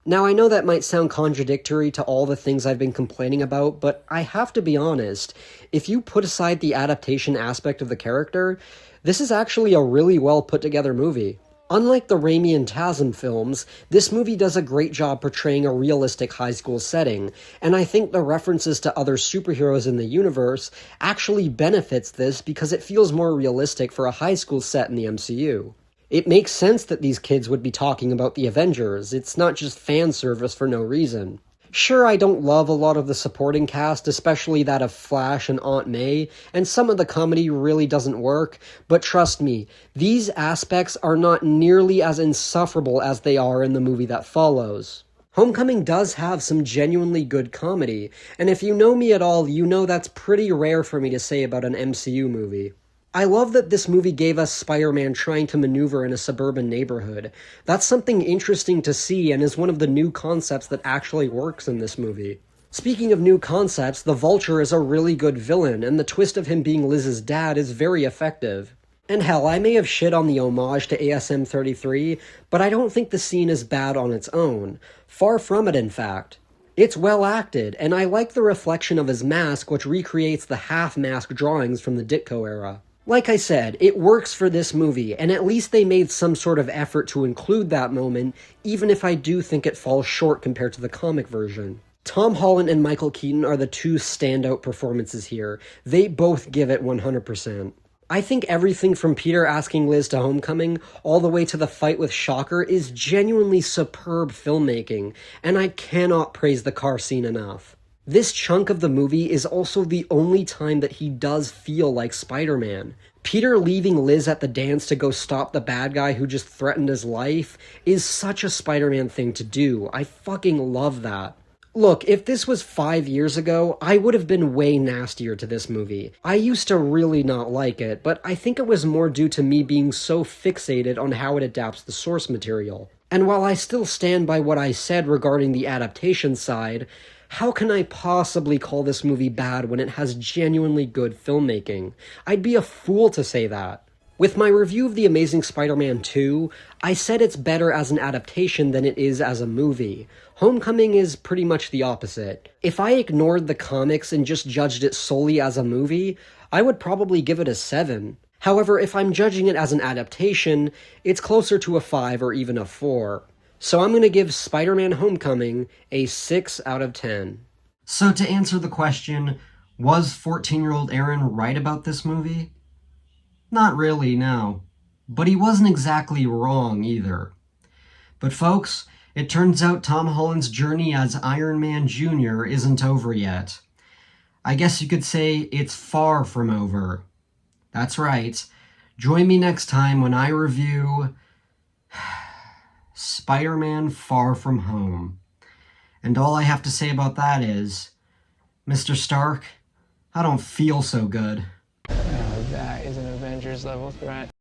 Speaker 1: Now, I know that might sound contradictory to all the things I've been complaining about, but I have to be honest. If you put aside the adaptation aspect of the character, this is actually a really well put together movie. Unlike the Raimi and TASM films, this movie does a great job portraying a realistic high school setting, and I think the references to other superheroes in the universe actually benefits this because it feels more realistic for a high school set in the MCU. It makes sense that these kids would be talking about the Avengers. It's not just fan service for no reason. Sure, I don't love a lot of the supporting cast, especially that of Flash and Aunt May, and some of the comedy really doesn't work, but trust me, these aspects are not nearly as insufferable as they are in the movie that follows. Homecoming does have some genuinely good comedy, and if you know me at all, you know that's pretty rare for me to say about an MCU movie. I love that this movie gave us Spider-Man trying to maneuver in a suburban neighborhood. That's something interesting to see and is one of the new concepts that actually works in this movie. Speaking of new concepts, the Vulture is a really good villain, and the twist of him being Liz's dad is very effective. And hell, I may have shit on the homage to ASM-33, but I don't think the scene is bad on its own. Far from it, in fact. It's well acted, and I like the reflection of his mask, which recreates the half-mask drawings from the Ditko era. Like I said, it works for this movie, and at least they made some sort of effort to include that moment, even if I do think it falls short compared to the comic version. Tom Holland and Michael Keaton are the two standout performances here. They both give it 100%. I think everything from Peter asking Liz to homecoming all the way to the fight with Shocker is genuinely superb filmmaking, and I cannot praise the car scene enough. This chunk of the movie is also the only time that he does feel like Spider-Man. Peter leaving Liz at the dance to go stop the bad guy who just threatened his life is such a Spider-Man thing to do. I fucking love that. Look, if this was 5 years ago, I would have been way nastier to this movie. I used to really not like it, but I think it was more due to me being so fixated on how it adapts the source material. And while I still stand by what I said regarding the adaptation side, how can I possibly call this movie bad when it has genuinely good filmmaking? I'd be a fool to say that. With my review of The Amazing Spider-Man 2, I said it's better as an adaptation than it is as a movie. Homecoming is pretty much the opposite. If I ignored the comics and just judged it solely as a movie, I would probably give it a 7. However, if I'm judging it as an adaptation, it's closer to a 5 or even a 4. So I'm going to give Spider-Man Homecoming a 6 out of 10.
Speaker 8: So to answer the question, was 14-year-old Arron right about this movie? Not really, no. But he wasn't exactly wrong either. But folks, it turns out Tom Holland's journey as Iron Man Jr. isn't over yet. I guess you could say it's far from over. That's right. Join me next time when I review Spider-Man Far From Home. And all I have to say about that is, Mr. Stark, I don't feel so good.
Speaker 3: Now that is an Avengers level threat.